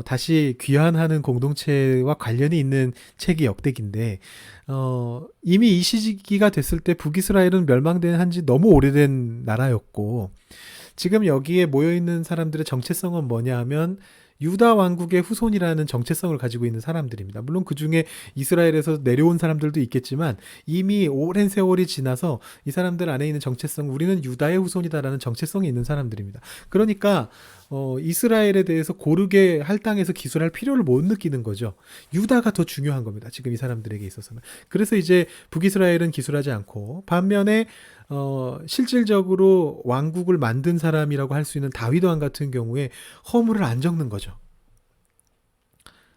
다시 귀환하는 공동체와 관련이 있는 책이 역대기인데, 이미 이 시기가 됐을 때 북이스라엘은 멸망된 한지 너무 오래된 나라였고, 지금 여기에 모여있는 사람들의 정체성은 뭐냐 하면, 유다 왕국의 후손이라는 정체성을 가지고 있는 사람들입니다. 물론 그 중에 이스라엘에서 내려온 사람들도 있겠지만, 이미 오랜 세월이 지나서 이 사람들 안에 있는 정체성, 우리는 유다의 후손이다라는 정체성이 있는 사람들입니다. 그러니까 이스라엘에 대해서 고르게 할당해서 기술할 필요를 못 느끼는 거죠. 유다가 더 중요한 겁니다. 지금 이 사람들에게 있어서는. 그래서 이제 북이스라엘은 기술하지 않고, 반면에 실질적으로 왕국을 만든 사람이라고 할 수 있는 다윗 왕 같은 경우에 허물을 안 적는 거죠.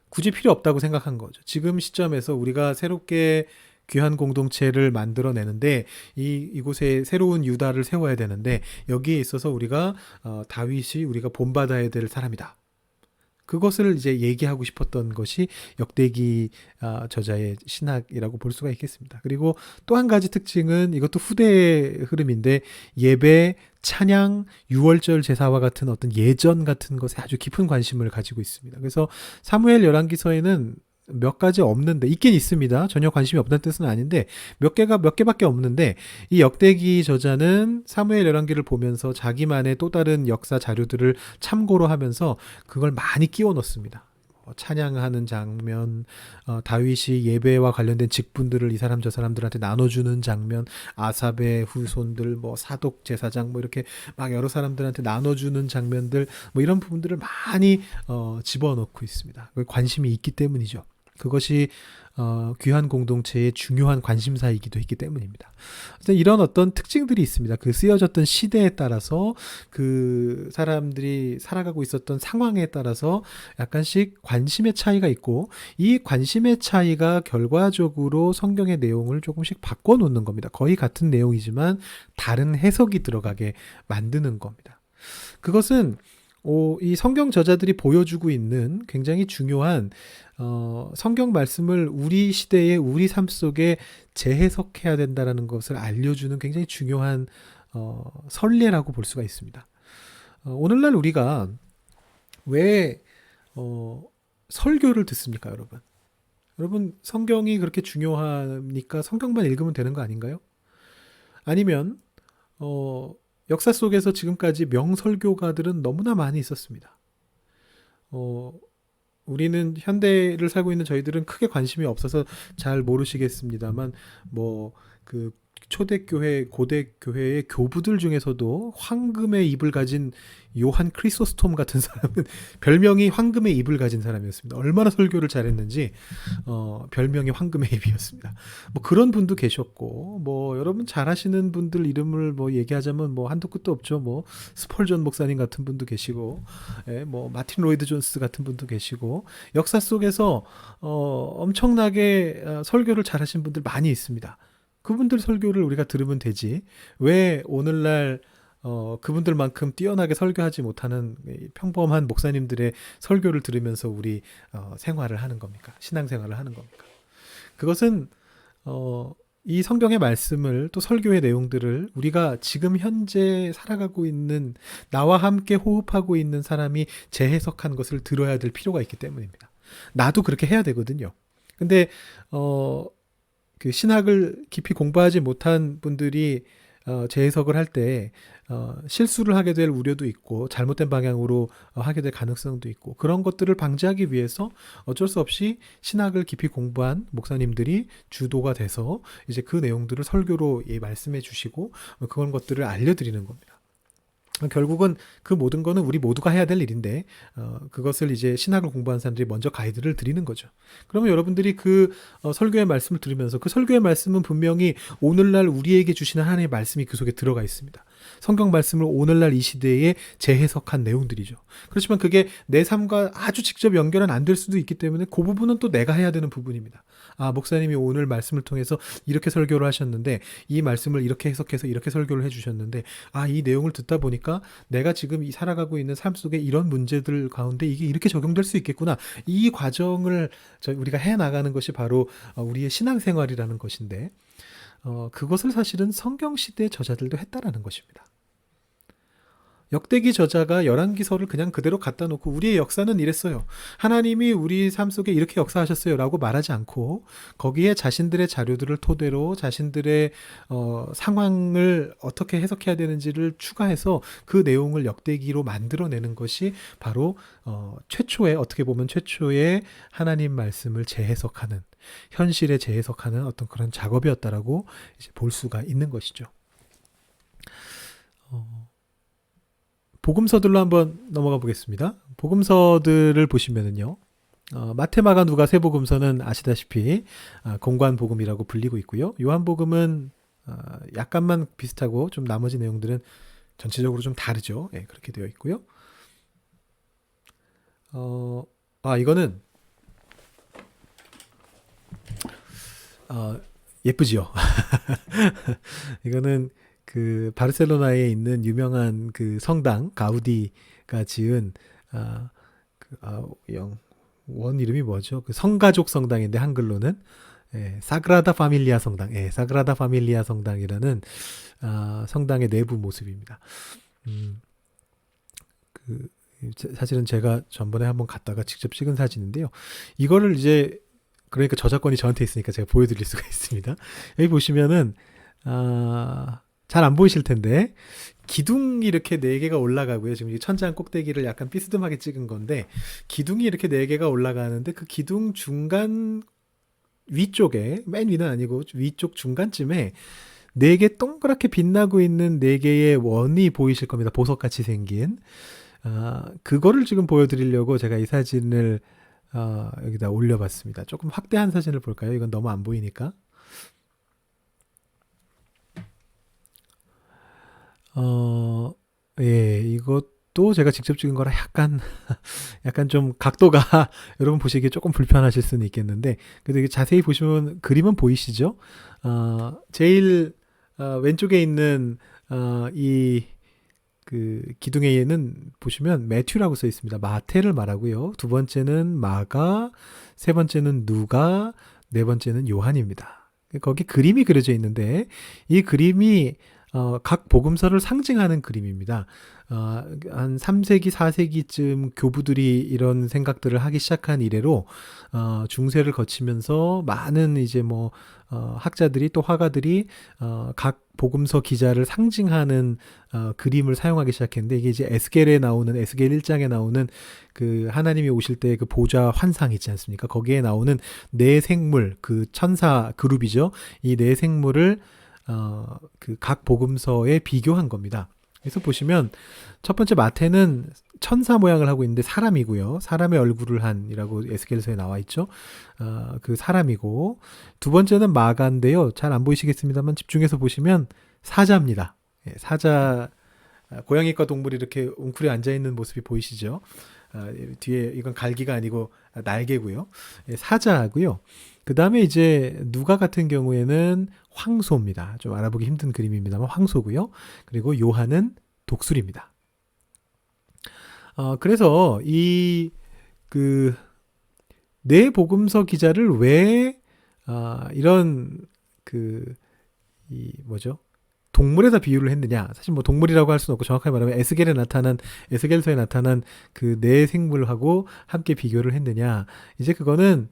굳이 필요 없다고 생각한 거죠. 지금 시점에서 우리가 새롭게 귀한 공동체를 만들어내는데, 이곳에 새로운 유다를 세워야 되는데, 여기에 있어서 우리가 다윗이 우리가 본받아야 될 사람이다. 그것을 이제 얘기하고 싶었던 것이 역대기 저자의 신학이라고 볼 수가 있겠습니다. 그리고 또 한 가지 특징은, 이것도 후대의 흐름인데, 예배, 찬양, 유월절 제사와 같은 어떤 예전 같은 것에 아주 깊은 관심을 가지고 있습니다. 그래서 사무엘 열왕기서에는 몇 가지 없는데, 있긴 있습니다. 전혀 관심이 없다는 뜻은 아닌데, 몇 개밖에 없는데, 이 역대기 저자는 사무엘 열왕기를 보면서 자기만의 또 다른 역사 자료들을 참고로 하면서 그걸 많이 끼워 넣습니다. 찬양하는 장면, 다윗이 예배와 관련된 직분들을 이 사람 저 사람들한테 나눠주는 장면, 아삽의 후손들, 뭐 사독 제사장, 뭐 이렇게 막 여러 사람들한테 나눠주는 장면들, 뭐 이런 부분들을 많이 집어넣고 있습니다. 관심이 있기 때문이죠. 그것이 귀한 공동체의 중요한 관심사이기도 했기 때문입니다. 이런 어떤 특징들이 있습니다. 그 쓰여졌던 시대에 따라서 그 사람들이 살아가고 있었던 상황에 따라서 약간씩 관심의 차이가 있고 이 관심의 차이가 결과적으로 성경의 내용을 조금씩 바꿔놓는 겁니다. 거의 같은 내용이지만 다른 해석이 들어가게 만드는 겁니다. 그것은 이 성경 저자들이 보여주고 있는 굉장히 중요한 성경 말씀을 우리 시대의 우리 삶 속에 재해석해야 된다는 것을 알려주는 굉장히 중요한 선례라고 볼 수가 있습니다. 오늘날 우리가 왜 설교를 듣습니까, 여러분? 여러분, 성경이 그렇게 중요하니까 성경만 읽으면 되는 거 아닌가요? 아니면 역사 속에서 지금까지 명설교가들은 너무나 많이 있었습니다. 우리는 현대를 살고 있는 저희들은 크게 관심이 없어서 잘 모르시겠습니다만 그 초대교회, 고대교회의 교부들 중에서도 황금의 입을 가진 요한 크리소스톰 같은 사람은 별명이 황금의 입을 가진 사람이었습니다. 얼마나 설교를 잘했는지 별명이 황금의 입이었습니다. 그런 분도 계셨고 여러분 잘 아시는 분들 이름을 얘기하자면 한도 끝도 없죠. 스펄전 목사님 같은 분도 계시고 마틴 로이드 존스 같은 분도 계시고 역사 속에서 엄청나게 설교를 잘하신 분들 많이 있습니다. 그분들 설교를 우리가 들으면 되지 왜 오늘날 그분들만큼 뛰어나게 설교하지 못하는 평범한 목사님들의 설교를 들으면서 우리 생활을 하는 겁니까? 신앙생활을 하는 겁니까? 그것은 이 성경의 말씀을 또 설교의 내용들을 우리가 지금 현재 살아가고 있는 나와 함께 호흡하고 있는 사람이 재해석한 것을 들어야 될 필요가 있기 때문입니다. 나도 그렇게 해야 되거든요. 근데 그 신학을 깊이 공부하지 못한 분들이 재해석을 할 때 실수를 하게 될 우려도 있고 잘못된 방향으로 하게 될 가능성도 있고 그런 것들을 방지하기 위해서 어쩔 수 없이 신학을 깊이 공부한 목사님들이 주도가 돼서 이제 그 내용들을 설교로 말씀해 주시고 그런 것들을 알려드리는 겁니다. 결국은 그 모든 거는 우리 모두가 해야 될 일인데 그것을 이제 신학을 공부한 사람들이 먼저 가이드를 드리는 거죠. 그러면 여러분들이 그 설교의 말씀을 들으면서 그 설교의 말씀은 분명히 오늘날 우리에게 주시는 하나님의 말씀이 그 속에 들어가 있습니다. 성경 말씀을 오늘날 이 시대에 재해석한 내용들이죠. 그렇지만 그게 내 삶과 아주 직접 연결은 안 될 수도 있기 때문에 그 부분은 또 내가 해야 되는 부분입니다. 목사님이 오늘 말씀을 통해서 이렇게 설교를 하셨는데 이 말씀을 이렇게 해석해서 이렇게 설교를 해주셨는데 이 내용을 듣다 보니까 내가 지금 살아가고 있는 삶 속에 이런 문제들 가운데 이게 이렇게 적용될 수 있겠구나. 이 과정을 우리가 해나가는 것이 바로 우리의 신앙생활이라는 것인데 그것을 사실은 성경시대 저자들도 했다라는 것입니다. 역대기 저자가 열왕기서를 그냥 그대로 갖다 놓고 우리의 역사는 이랬어요. 하나님이 우리 삶 속에 이렇게 역사하셨어요 라고 말하지 않고 거기에 자신들의 자료들을 토대로 자신들의 상황을 어떻게 해석해야 되는지를 추가해서 그 내용을 역대기로 만들어내는 것이 바로 최초의 어떻게 보면 최초의 하나님 말씀을 재해석하는 현실에 재해석하는 어떤 그런 작업이었다라고 이제 볼 수가 있는 것이죠. 복음서들로 한번 넘어가 보겠습니다. 복음서들을 보시면은요. 마태, 마가, 누가 세 복음서는 아시다시피 공관 복음이라고 불리고 있고요. 요한복음은 약간만 비슷하고 좀 나머지 내용들은 전체적으로 좀 다르죠. 그렇게 되어 있고요. 이거는 예쁘지요. 이거는 그 바르셀로나에 있는 유명한 그 성당 가우디가 지은 원 이름이 뭐죠? 그 성가족 성당인데 한글로는 사그라다 파밀리아 성당, 사그라다 파밀리아 성당이라는 성당의 내부 모습입니다. 사실은 제가 전번에 한번 갔다가 직접 찍은 사진인데요. 이거를 이제 그러니까 저작권이 저한테 있으니까 제가 보여드릴 수가 있습니다. 여기 보시면은 잘 안 보이실 텐데 기둥이 이렇게 4개가 올라가고요. 지금 이 천장 꼭대기를 약간 삐스듬하게 찍은 건데 기둥이 이렇게 4개가 올라가는데 그 기둥 중간 위쪽에 맨 위는 아니고 위쪽 중간쯤에 4개 동그랗게 빛나고 있는 4개의 원이 보이실 겁니다. 보석같이 생긴 그거를 지금 보여드리려고 제가 이 사진을 여기다 올려봤습니다. 조금 확대한 사진을 볼까요? 이건 너무 안 보이니까. 예, 이것도 제가 직접 찍은 거라 약간 좀 각도가 여러분 보시기에 조금 불편하실 수는 있겠는데, 그래도 자세히 보시면 그림은 보이시죠? 제일 왼쪽에 있는 이 그 기둥에는 보시면 매튜라고 써 있습니다. 마태를 말하고요. 두 번째는 마가, 세 번째는 누가, 네 번째는 요한입니다. 거기 그림이 그려져 있는데 이 그림이 각 복음서를 상징하는 그림입니다. 한 3세기, 4세기쯤 교부들이 이런 생각들을 하기 시작한 이래로 중세를 거치면서 많은 이제 뭐 학자들이 또 화가들이 각 복음서 기자를 상징하는 그림을 사용하기 시작했는데, 이게 이제 에스겔에 나오는, 에스겔 1장에 나오는 그 하나님이 오실 때 그 보좌 환상 있지 않습니까? 거기에 나오는 네 생물, 그 천사 그룹이죠. 이 네 생물을 그 각 복음서에 비교한 겁니다. 그래서 보시면 첫 번째 마태는 천사 모양을 하고 있는데 사람이고요. 사람의 얼굴을 한이라고 에스겔서에 나와 있죠. 그 사람이고, 두 번째는 마가인데요. 잘 안 보이시겠습니다만 집중해서 보시면 사자입니다. 예, 사자, 고양이과 동물이 이렇게 웅크려 앉아 있는 모습이 보이시죠? 뒤에 이건 갈기가 아니고 날개고요. 예, 사자고요. 그 다음에 이제 누가 같은 경우에는 황소입니다. 좀 알아보기 힘든 그림입니다만 황소고요. 그리고 요한은 독수리입니다. 그래서 이 그 네 복음서 기자를 왜 이런 이 뭐죠? 동물에다 비유를 했느냐? 사실 뭐 동물이라고 할 수는 없고, 정확하게 말하면 에스겔서에 나타난 그 네 생물하고 함께 비교를 했느냐? 이제 그거는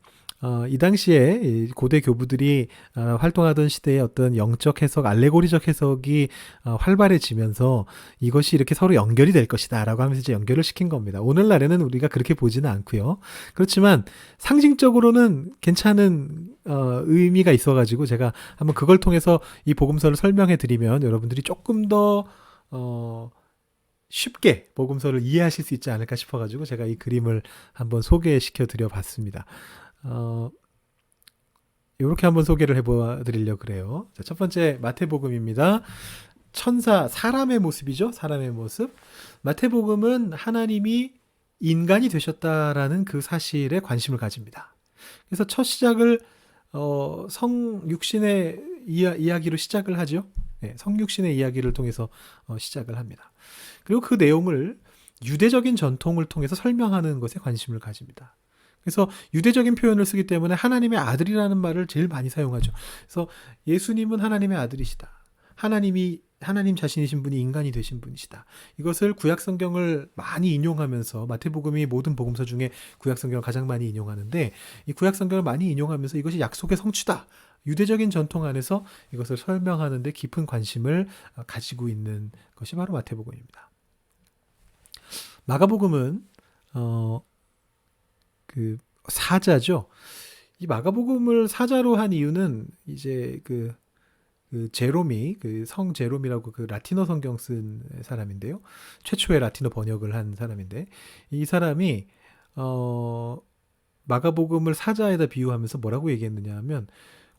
이 당시에 이 고대 교부들이 활동하던 시대의 어떤 영적 해석, 알레고리적 해석이 활발해지면서 이것이 이렇게 서로 연결이 될 것이다 라고 하면서 이제 연결을 시킨 겁니다. 오늘날에는 우리가 그렇게 보지는 않고요. 그렇지만 상징적으로는 괜찮은 의미가 있어가지고 제가 한번 그걸 통해서 이 복음서를 설명해 드리면 여러분들이 조금 더 쉽게 복음서를 이해하실 수 있지 않을까 싶어가지고 제가 이 그림을 한번 소개시켜 드려 봤습니다. 이렇게 한번 소개를 해보아 드리려고 그래요. 자, 첫 번째 마태복음입니다. 천사, 사람의 모습이죠. 사람의 모습. 마태복음은 하나님이 인간이 되셨다라는 그 사실에 관심을 가집니다. 그래서 첫 시작을 성육신의 이야기로 시작을 하죠. 네, 성육신의 이야기를 통해서 시작을 합니다. 그리고 그 내용을 유대적인 전통을 통해서 설명하는 것에 관심을 가집니다. 그래서 유대적인 표현을 쓰기 때문에 하나님의 아들이라는 말을 제일 많이 사용하죠. 그래서 예수님은 하나님의 아들이시다. 하나님 자신이신 분이 인간이 되신 분이시다. 이것을 구약 성경을 많이 인용하면서, 마태복음이 모든 복음서 중에 구약 성경을 가장 많이 인용하는데, 이 구약 성경을 많이 인용하면서 이것이 약속의 성취다. 유대적인 전통 안에서 이것을 설명하는 데 깊은 관심을 가지고 있는 것이 바로 마태복음입니다. 마가복음은 그 사자죠. 이 마가복음을 사자로 한 이유는 이제 그 제롬이, 성 제롬이라고 그 라틴어 성경 쓴 사람인데요. 최초의 라틴어 번역을 한 사람인데, 이 사람이 마가복음을 사자에다 비유하면서 뭐라고 얘기했느냐 하면,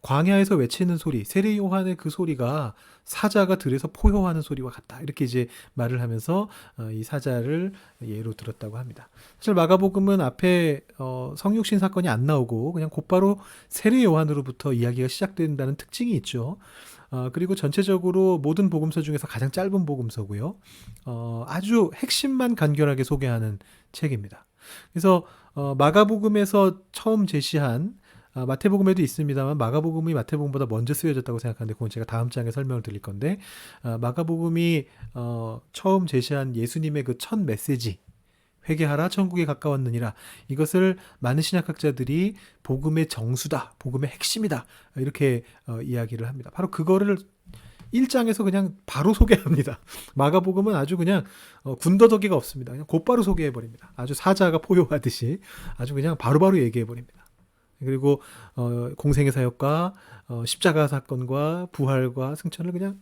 광야에서 외치는 소리, 세례 요한의 그 소리가 사자가 들에서 포효하는 소리와 같다. 이렇게 이제 말을 하면서 이 사자를 예로 들었다고 합니다. 사실 마가복음은 앞에 성육신 사건이 안 나오고 그냥 곧바로 세례 요한으로부터 이야기가 시작된다는 특징이 있죠. 그리고 전체적으로 모든 복음서 중에서 가장 짧은 복음서고요. 아주 핵심만 간결하게 소개하는 책입니다. 그래서 마가복음에서 처음 제시한, 마태복음에도 있습니다만 마가복음이 마태복음보다 먼저 쓰여졌다고 생각하는데 그건 제가 다음 장에 설명을 드릴 건데, 마가복음이 처음 제시한 예수님의 그 첫 메시지, 회개하라 천국에 가까웠느니라, 이것을 많은 신약학자들이 복음의 정수다, 복음의 핵심이다, 이렇게 이야기를 합니다. 바로 그거를 1장에서 그냥 바로 소개합니다. 마가복음은 아주 그냥 군더더기가 없습니다. 그냥 곧바로 소개해버립니다. 아주 사자가 포효하듯이 아주 그냥 바로바로 얘기해버립니다. 그리고 공생의 사역과 십자가 사건과 부활과 승천을 그냥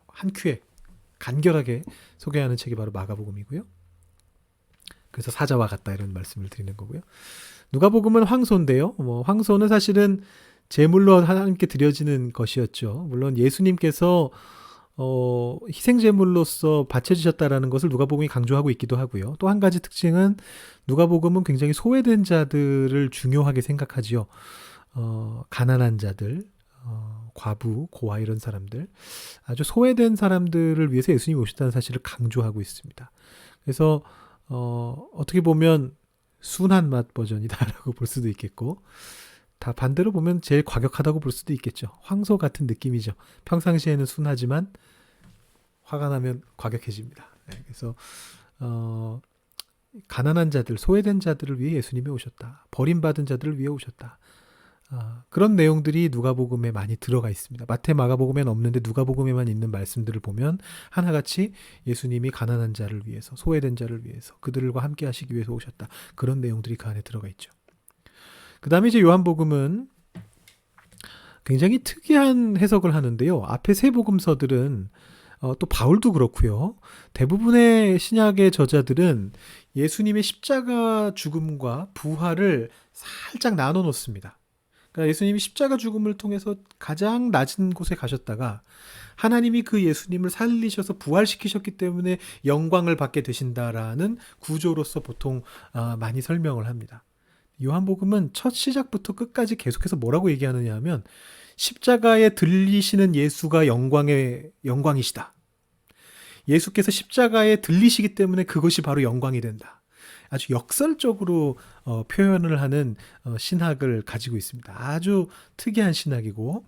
한 큐에 간결하게 소개하는 책이 바로 마가복음이고요. 그래서 사자와 같다 이런 말씀을 드리는 거고요. 누가복음은 황소인데요. 황소는 사실은 제물로 하나님께 드려지는 것이었죠. 물론 예수님께서 희생 제물로서 바쳐지셨다라는 것을 누가복음이 강조하고 있기도 하고요. 또 한 가지 특징은 누가복음은 굉장히 소외된 자들을 중요하게 생각하지요. 가난한 자들, 과부, 고아 이런 사람들, 아주 소외된 사람들을 위해서 예수님이 오셨다는 사실을 강조하고 있습니다. 그래서 어떻게 보면 순한 맛 버전이다라고 볼 수도 있겠고, 다 반대로 보면 제일 과격하다고 볼 수도 있겠죠. 황소 같은 느낌이죠. 평상시에는 순하지만 화가 나면 과격해집니다. 그래서 가난한 자들, 소외된 자들을 위해 예수님이 오셨다. 버림받은 자들을 위해 오셨다. 그런 내용들이 누가복음에 많이 들어가 있습니다. 마태, 마가복음에는 없는데 누가복음에만 있는 말씀들을 보면 하나같이 예수님이 가난한 자를 위해서, 소외된 자를 위해서, 그들과 함께 하시기 위해서 오셨다. 그런 내용들이 그 안에 들어가 있죠. 그 다음에 이제 요한복음은 굉장히 특이한 해석을 하는데요. 앞에 세 복음서들은 또 바울도 그렇고요. 대부분의 신약의 저자들은 예수님의 십자가 죽음과 부활을 살짝 나눠 놓습니다. 그러니까 예수님이 십자가 죽음을 통해서 가장 낮은 곳에 가셨다가 하나님이 그 예수님을 살리셔서 부활시키셨기 때문에 영광을 받게 되신다라는 구조로서 보통 많이 설명을 합니다. 요한복음은 첫 시작부터 끝까지 계속해서 뭐라고 얘기하느냐 하면 십자가에 들리시는 예수가 영광이시다. 예수께서 십자가에 들리시기 때문에 그것이 바로 영광이 된다. 아주 역설적으로 표현을 하는 신학을 가지고 있습니다. 아주 특이한 신학이고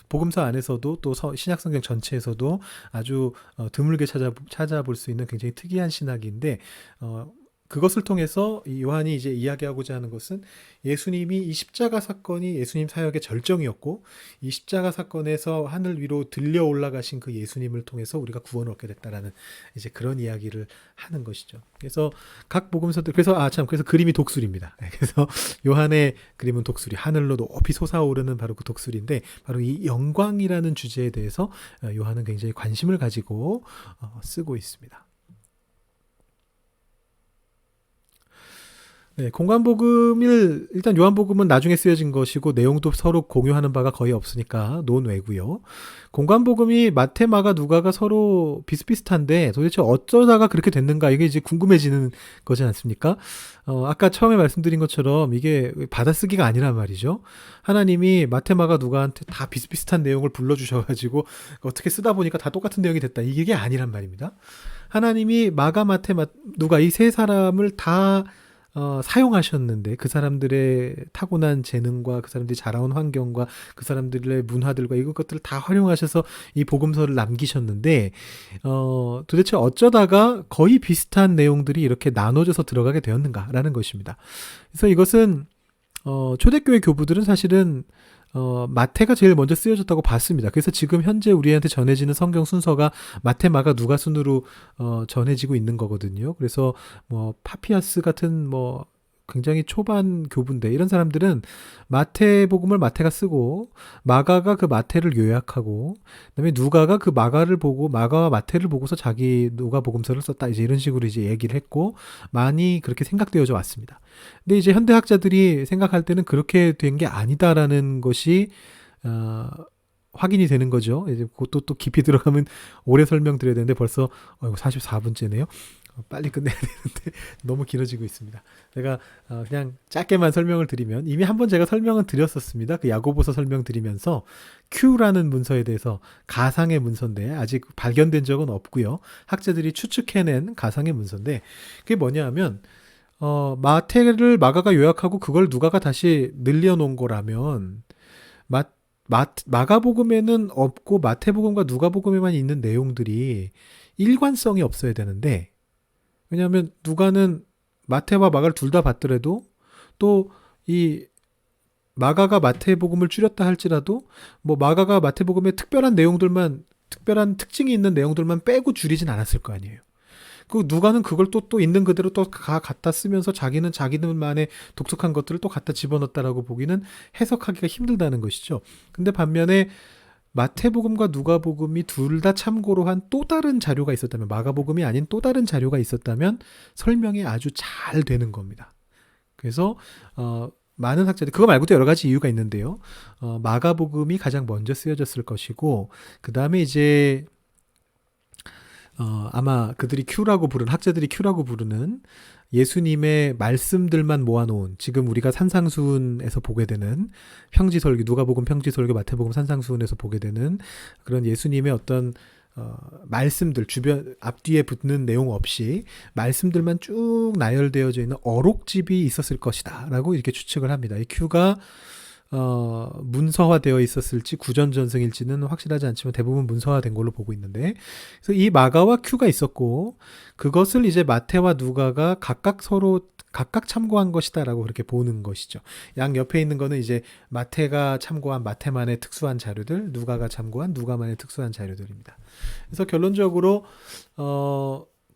복음서 안에서도 또 신약성경 전체에서도 아주 드물게 찾아볼 수 있는 굉장히 특이한 신학인데 그것을 통해서 요한이 이제 이야기하고자 하는 것은 예수님이 이 십자가 사건이 예수님 사역의 절정이었고 이 십자가 사건에서 하늘 위로 들려 올라가신 그 예수님을 통해서 우리가 구원을 얻게 됐다라는 이제 그런 이야기를 하는 것이죠. 그래서 각 복음서들 그래서 그림이 독수리입니다. 그래서 요한의 그림은 독수리, 하늘로 높이 솟아오르는 바로 그 독수리인데 바로 이 영광이라는 주제에 대해서 요한은 굉장히 관심을 가지고 쓰고 있습니다. 네, 공관복음을 일단 요한복음은 나중에 쓰여진 것이고 내용도 서로 공유하는 바가 거의 없으니까 논외고요. 공관복음이 마태, 마가, 누가가 서로 비슷비슷한데 도대체 어쩌다가 그렇게 됐는가 이게 이제 궁금해지는 거지 않습니까? 아까 처음에 말씀드린 것처럼 이게 받아쓰기가 아니란 말이죠. 하나님이 마태, 마가, 누가한테 다 비슷비슷한 내용을 불러주셔가지고 어떻게 쓰다 보니까 다 똑같은 내용이 됐다. 이게 아니란 말입니다. 하나님이 마가, 마태, 누가 이 세 사람을 다 사용하셨는데 그 사람들의 타고난 재능과 그 사람들이 자라온 환경과 그 사람들의 문화들과 이것 것들을 다 활용하셔서 이 복음서를 남기셨는데 도대체 어쩌다가 거의 비슷한 내용들이 이렇게 나눠져서 들어가게 되었는가라는 것입니다. 그래서 이것은 초대교회 교부들은 사실은 마태가 제일 먼저 쓰여졌다고 봤습니다. 그래서 지금 현재 우리한테 전해지는 성경 순서가 마태, 마가, 누가 순으로 전해지고 있는 거거든요. 그래서 파피아스 같은 굉장히 초반 교부인데 이런 사람들은 마태복음을 마태가 쓰고 마가가 그 마태를 요약하고 그다음에 누가가 그 마가를 보고 마가와 마태를 보고서 자기 누가복음서를 썼다 이제 이런 식으로 이제 얘기를 했고 많이 그렇게 생각되어져 왔습니다. 근데 이제 현대학자들이 생각할 때는 그렇게 된 게 아니다라는 것이 확인이 되는 거죠. 이제 그것도 또 깊이 들어가면 오래 설명드려야 되는데 벌써 44분째네요. 빨리 끝내야 되는데 너무 길어지고 있습니다. 제가 그냥 짧게만 설명을 드리면 이미 한번 제가 설명은 드렸었습니다. 그 야고보서 설명드리면서 Q라는 문서에 대해서 가상의 문서인데 아직 발견된 적은 없고요. 학자들이 추측해낸 가상의 문서인데 그게 뭐냐 하면 마태를 마가가 요약하고 그걸 누가가 다시 늘려놓은 거라면 마가복음에는 없고 마태복음과 누가복음에만 있는 내용들이 일관성이 없어야 되는데 왜냐하면 누가는 마태와 마가를 둘 다 봤더라도 또 이 마가가 마태복음을 줄였다 할지라도 마가가 마태복음의 특별한 내용들만 특별한 특징이 있는 내용들만 빼고 줄이진 않았을 거 아니에요. 그 누가는 그걸 또 있는 그대로 또 갖다 쓰면서 자기는 자기들만의 독특한 것들을 또 갖다 집어넣었다라고 보기는 해석하기가 힘들다는 것이죠. 근데 반면에 마태복음과 누가복음이 둘 다 참고로 한 또 다른 자료가 있었다면 마가복음이 아닌 또 다른 자료가 있었다면 설명이 아주 잘 되는 겁니다. 그래서 많은 학자들 그거 말고도 여러 가지 이유가 있는데요. 마가복음이 가장 먼저 쓰여졌을 것이고 그 다음에 이제 아마 그들이 Q라고 부르는 학자들이 Q라고 부르는 예수님의 말씀들만 모아놓은 지금 우리가 산상수훈에서 보게 되는 평지설교, 누가복음 평지설교, 마태복음 산상수훈에서 보게 되는 그런 예수님의 어떤 말씀들 주변 앞뒤에 붙는 내용 없이 말씀들만 쭉 나열되어져 있는 어록집이 있었을 것이다라고 이렇게 추측을 합니다. 이 Q가 문서화되어 있었을지 구전전승일지는 확실하지 않지만 대부분 문서화된 걸로 보고 있는데, 그래서 이 마가와 Q가 있었고 그것을 이제 마태와 누가가 각각 서로 각각 참고한 것이다라고 그렇게 보는 것이죠. 양 옆에 있는 거는 이제 마태가 참고한 마태만의 특수한 자료들, 누가가 참고한 누가만의 특수한 자료들입니다. 그래서 결론적으로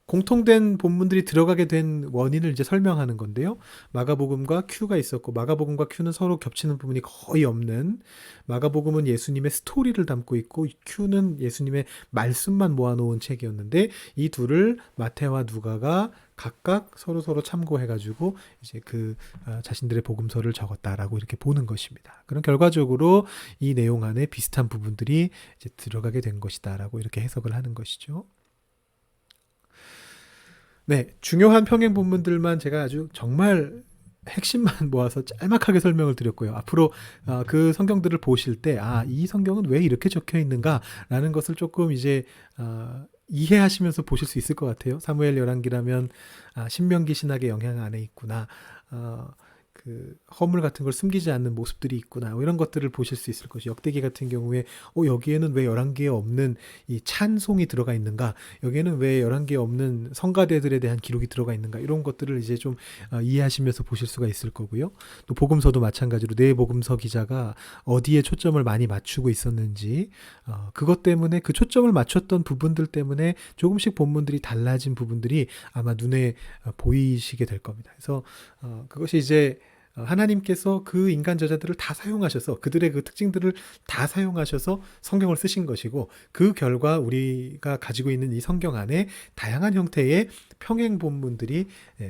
공통된 본문들이 들어가게 된 원인을 이제 설명하는 건데요. 마가복음과 Q가 있었고 마가복음과 Q는 서로 겹치는 부분이 거의 없는, 마가복음은 예수님의 스토리를 담고 있고 Q는 예수님의 말씀만 모아놓은 책이었는데 이 둘을 마태와 누가가 각각 서로 참고해가지고 이제 그 자신들의 복음서를 적었다라고 이렇게 보는 것입니다. 그럼 결과적으로 이 내용 안에 비슷한 부분들이 이제 들어가게 된 것이다라고 이렇게 해석을 하는 것이죠. 네, 중요한 평행 본문들만 제가 아주 정말 핵심만 모아서 짤막하게 설명을 드렸고요. 앞으로 그 성경들을 보실 때 이 성경은 왜 이렇게 적혀 있는가라는 것을 조금 이제 이해하시면서 보실 수 있을 것 같아요. 사무엘 열왕기라면 신명기 신학의 영향 안에 있구나. 그 허물 같은 걸 숨기지 않는 모습들이 있구나. 이런 것들을 보실 수 있을 것이. 역대기 같은 경우에 여기에는 왜 11개에 없는 이 찬송이 들어가 있는가? 여기에는 왜 11개에 없는 성가대들에 대한 기록이 들어가 있는가? 이런 것들을 이제 좀 이해하시면서 보실 수가 있을 거고요. 또 복음서도 마찬가지로 내 복음서 기자가 어디에 초점을 많이 맞추고 있었는지 그것 때문에 그 초점을 맞췄던 부분들 때문에 조금씩 본문들이 달라진 부분들이 아마 눈에 보이시게 될 겁니다. 그래서 그것이 이제 하나님께서 그 인간 저자들을 다 사용하셔서 그들의 그 특징들을 다 사용하셔서 성경을 쓰신 것이고 그 결과 우리가 가지고 있는 이 성경 안에 다양한 형태의 평행 본문들이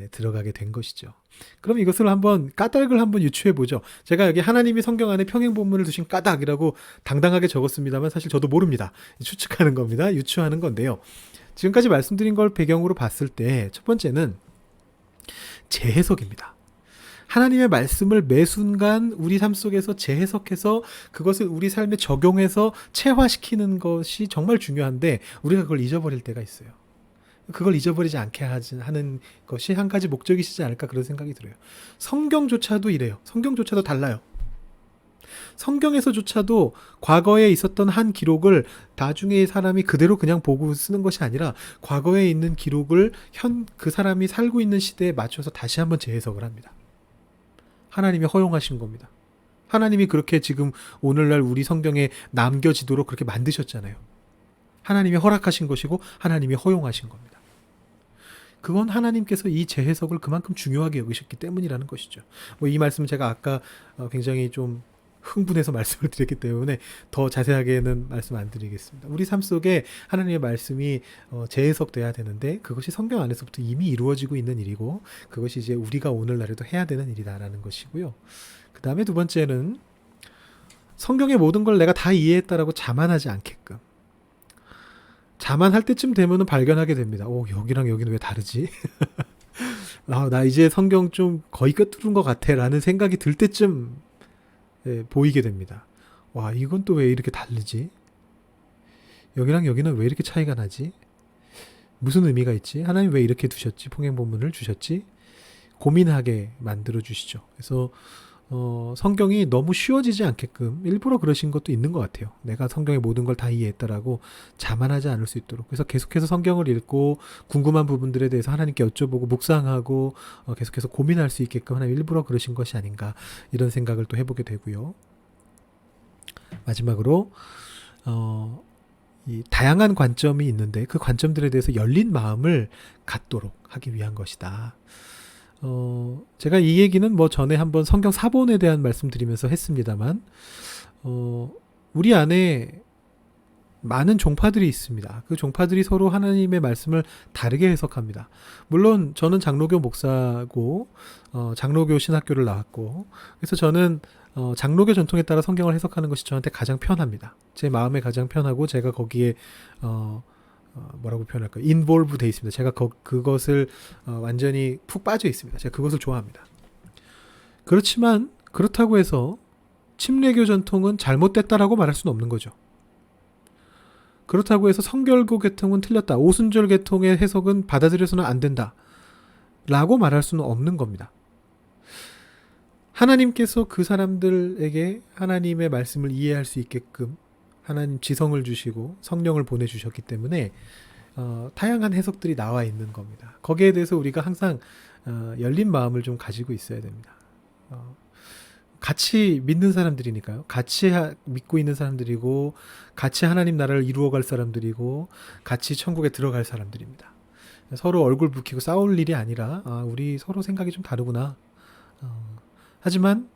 들어가게 된 것이죠. 그럼 이것을 한번 까닭을 한번 유추해 보죠. 제가 여기 하나님이 성경 안에 평행 본문을 두신 까닭이라고 당당하게 적었습니다만 사실 저도 모릅니다. 추측하는 겁니다. 유추하는 건데요. 지금까지 말씀드린 걸 배경으로 봤을 때 첫 번째는 재해석입니다. 하나님의 말씀을 매 순간 우리 삶 속에서 재해석해서 그것을 우리 삶에 적용해서 체화시키는 것이 정말 중요한데 우리가 그걸 잊어버릴 때가 있어요. 그걸 잊어버리지 않게 하는 것이 한 가지 목적이시지 않을까 그런 생각이 들어요. 성경조차도 이래요. 성경조차도 달라요. 성경에서조차도 과거에 있었던 한 기록을 나중에 사람이 그대로 그냥 보고 쓰는 것이 아니라 과거에 있는 기록을 그 사람이 살고 있는 시대에 맞춰서 다시 한번 재해석을 합니다. 하나님이 허용하신 겁니다. 하나님이 그렇게 지금 오늘날 우리 성경에 남겨지도록 그렇게 만드셨잖아요. 하나님이 허락하신 것이고 하나님이 허용하신 겁니다. 그건 하나님께서 이 재해석을 그만큼 중요하게 여기셨기 때문이라는 것이죠. 이 말씀은 제가 아까 굉장히 좀 흥분해서 말씀을 드렸기 때문에 더 자세하게는 말씀 안 드리겠습니다. 우리 삶 속에 하나님의 말씀이 재해석돼야 되는데 그것이 성경 안에서부터 이미 이루어지고 있는 일이고 그것이 이제 우리가 오늘날에도 해야 되는 일이다라는 것이고요. 그 다음에 두 번째는 성경의 모든 걸 내가 다 이해했다라고 자만하지 않게끔. 자만할 때쯤 되면은 발견하게 됩니다. 여기랑 여기는 왜 다르지? 나 이제 성경 좀 거의 꿰뚫은 것 같아 라는 생각이 들 때쯤 보이게 됩니다. 와, 이건 또 왜 이렇게 다르지? 여기랑 여기는 왜 이렇게 차이가 나지? 무슨 의미가 있지? 하나님 왜 이렇게 두셨지? 평행본문을 주셨지? 고민하게 만들어 주시죠. 그래서 성경이 너무 쉬워지지 않게끔 일부러 그러신 것도 있는 것 같아요. 내가 성경의 모든 걸 다 이해했다라고 자만하지 않을 수 있도록. 그래서 계속해서 성경을 읽고 궁금한 부분들에 대해서 하나님께 여쭤보고 묵상하고 계속해서 고민할 수 있게끔 하나님 일부러 그러신 것이 아닌가 이런 생각을 또 해보게 되고요. 마지막으로 이 다양한 관점이 있는데 그 관점들에 대해서 열린 마음을 갖도록 하기 위한 것이다. 제가 이 얘기는 전에 한번 성경 사본에 대한 말씀 드리면서 했습니다만, 우리 안에 많은 종파들이 있습니다. 그 종파들이 서로 하나님의 말씀을 다르게 해석합니다. 물론 저는 장로교 목사고 장로교 신학교를 나왔고, 그래서 저는 장로교 전통에 따라 성경을 해석하는 것이 저한테 가장 편합니다. 제 마음에 가장 편하고 제가 거기에 뭐라고 표현할까요? 인볼브 돼 있습니다. 제가 그것을 완전히 푹 빠져 있습니다. 제가 그것을 좋아합니다. 그렇지만 그렇다고 해서 침례교 전통은 잘못됐다라고 말할 수는 없는 거죠. 그렇다고 해서 성결교 계통은 틀렸다, 오순절 계통의 해석은 받아들여서는 안 된다 라고 말할 수는 없는 겁니다. 하나님께서 그 사람들에게 하나님의 말씀을 이해할 수 있게끔 하나님 지성을 주시고 성령을 보내주셨기 때문에 다양한 해석들이 나와 있는 겁니다. 거기에 대해서 우리가 항상 열린 마음을 좀 가지고 있어야 됩니다. 같이 믿는 사람들이니까요. 같이 믿고 있는 사람들이고, 같이 하나님 나라를 이루어갈 사람들이고, 같이 천국에 들어갈 사람들입니다. 서로 얼굴 붉히고 싸울 일이 아니라 우리 서로 생각이 좀 다르구나. 하지만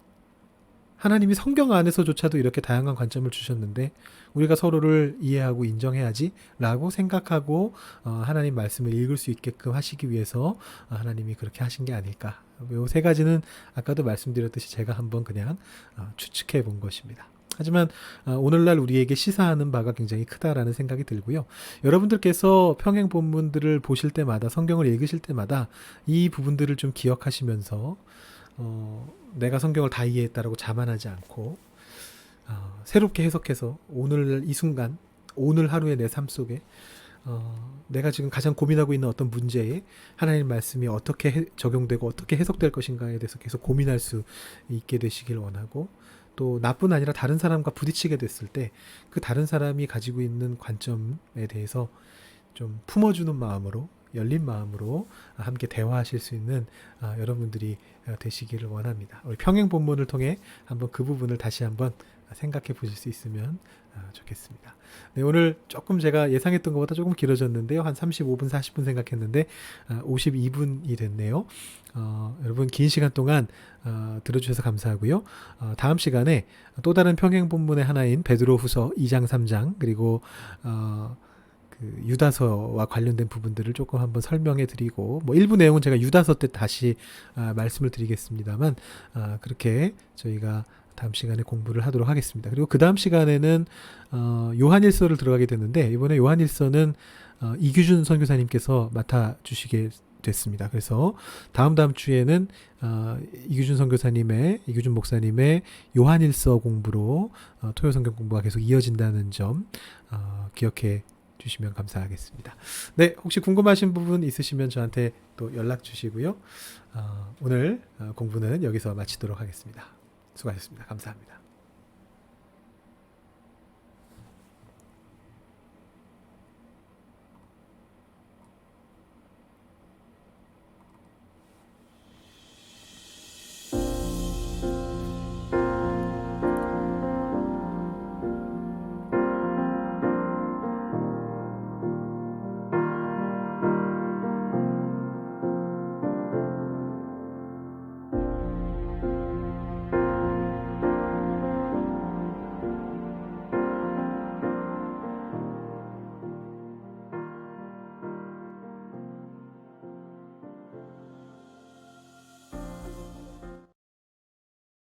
하나님이 성경 안에서조차도 이렇게 다양한 관점을 주셨는데 우리가 서로를 이해하고 인정해야지 라고 생각하고 하나님 말씀을 읽을 수 있게끔 하시기 위해서 하나님이 그렇게 하신 게 아닐까. 이 세 가지는 아까도 말씀드렸듯이 제가 한번 그냥 추측해 본 것입니다. 하지만 오늘날 우리에게 시사하는 바가 굉장히 크다라는 생각이 들고요. 여러분들께서 평행 본문들을 보실 때마다, 성경을 읽으실 때마다 이 부분들을 좀 기억하시면서 내가 성경을 다 이해했다라고 자만하지 않고 새롭게 해석해서 오늘 이 순간, 오늘 하루의 내 삶 속에 내가 지금 가장 고민하고 있는 어떤 문제에 하나님 말씀이 어떻게 적용되고 어떻게 해석될 것인가에 대해서 계속 고민할 수 있게 되시길 원하고, 또 나뿐 아니라 다른 사람과 부딪히게 됐을 때 그 다른 사람이 가지고 있는 관점에 대해서 좀 품어주는 마음으로, 열린 마음으로 함께 대화하실 수 있는 여러분들이 되시기를 원합니다. 우리 평행 본문을 통해 한번 그 부분을 다시 한번 생각해 보실 수 있으면 좋겠습니다. 네, 오늘 조금 제가 예상했던 것보다 조금 길어졌는데요. 한 35분, 40분 생각했는데 52분이 됐네요. 여러분 긴 시간 동안 들어주셔서 감사하고요. 다음 시간에 또 다른 평행 본문의 하나인 베드로후서 2장, 3장 그리고 그 유다서와 관련된 부분들을 조금 한번 설명해 드리고, 뭐 일부 내용은 제가 유다서 때 다시 말씀을 드리겠습니다만 그렇게 저희가 다음 시간에 공부를 하도록 하겠습니다. 그리고 그 다음 시간에는 요한일서를 들어가게 됐는데, 이번에 요한일서는 이규준 선교사님께서 맡아주시게 됐습니다. 그래서 다음 주에는 이규준 목사님의 요한일서 공부로 토요 성경 공부가 계속 이어진다는 점 기억해 주시면 감사하겠습니다. 네, 혹시 궁금하신 부분 있으시면 저한테 또 연락 주시고요. 오늘 공부는 여기서 마치도록 하겠습니다. 수고하셨습니다. 감사합니다.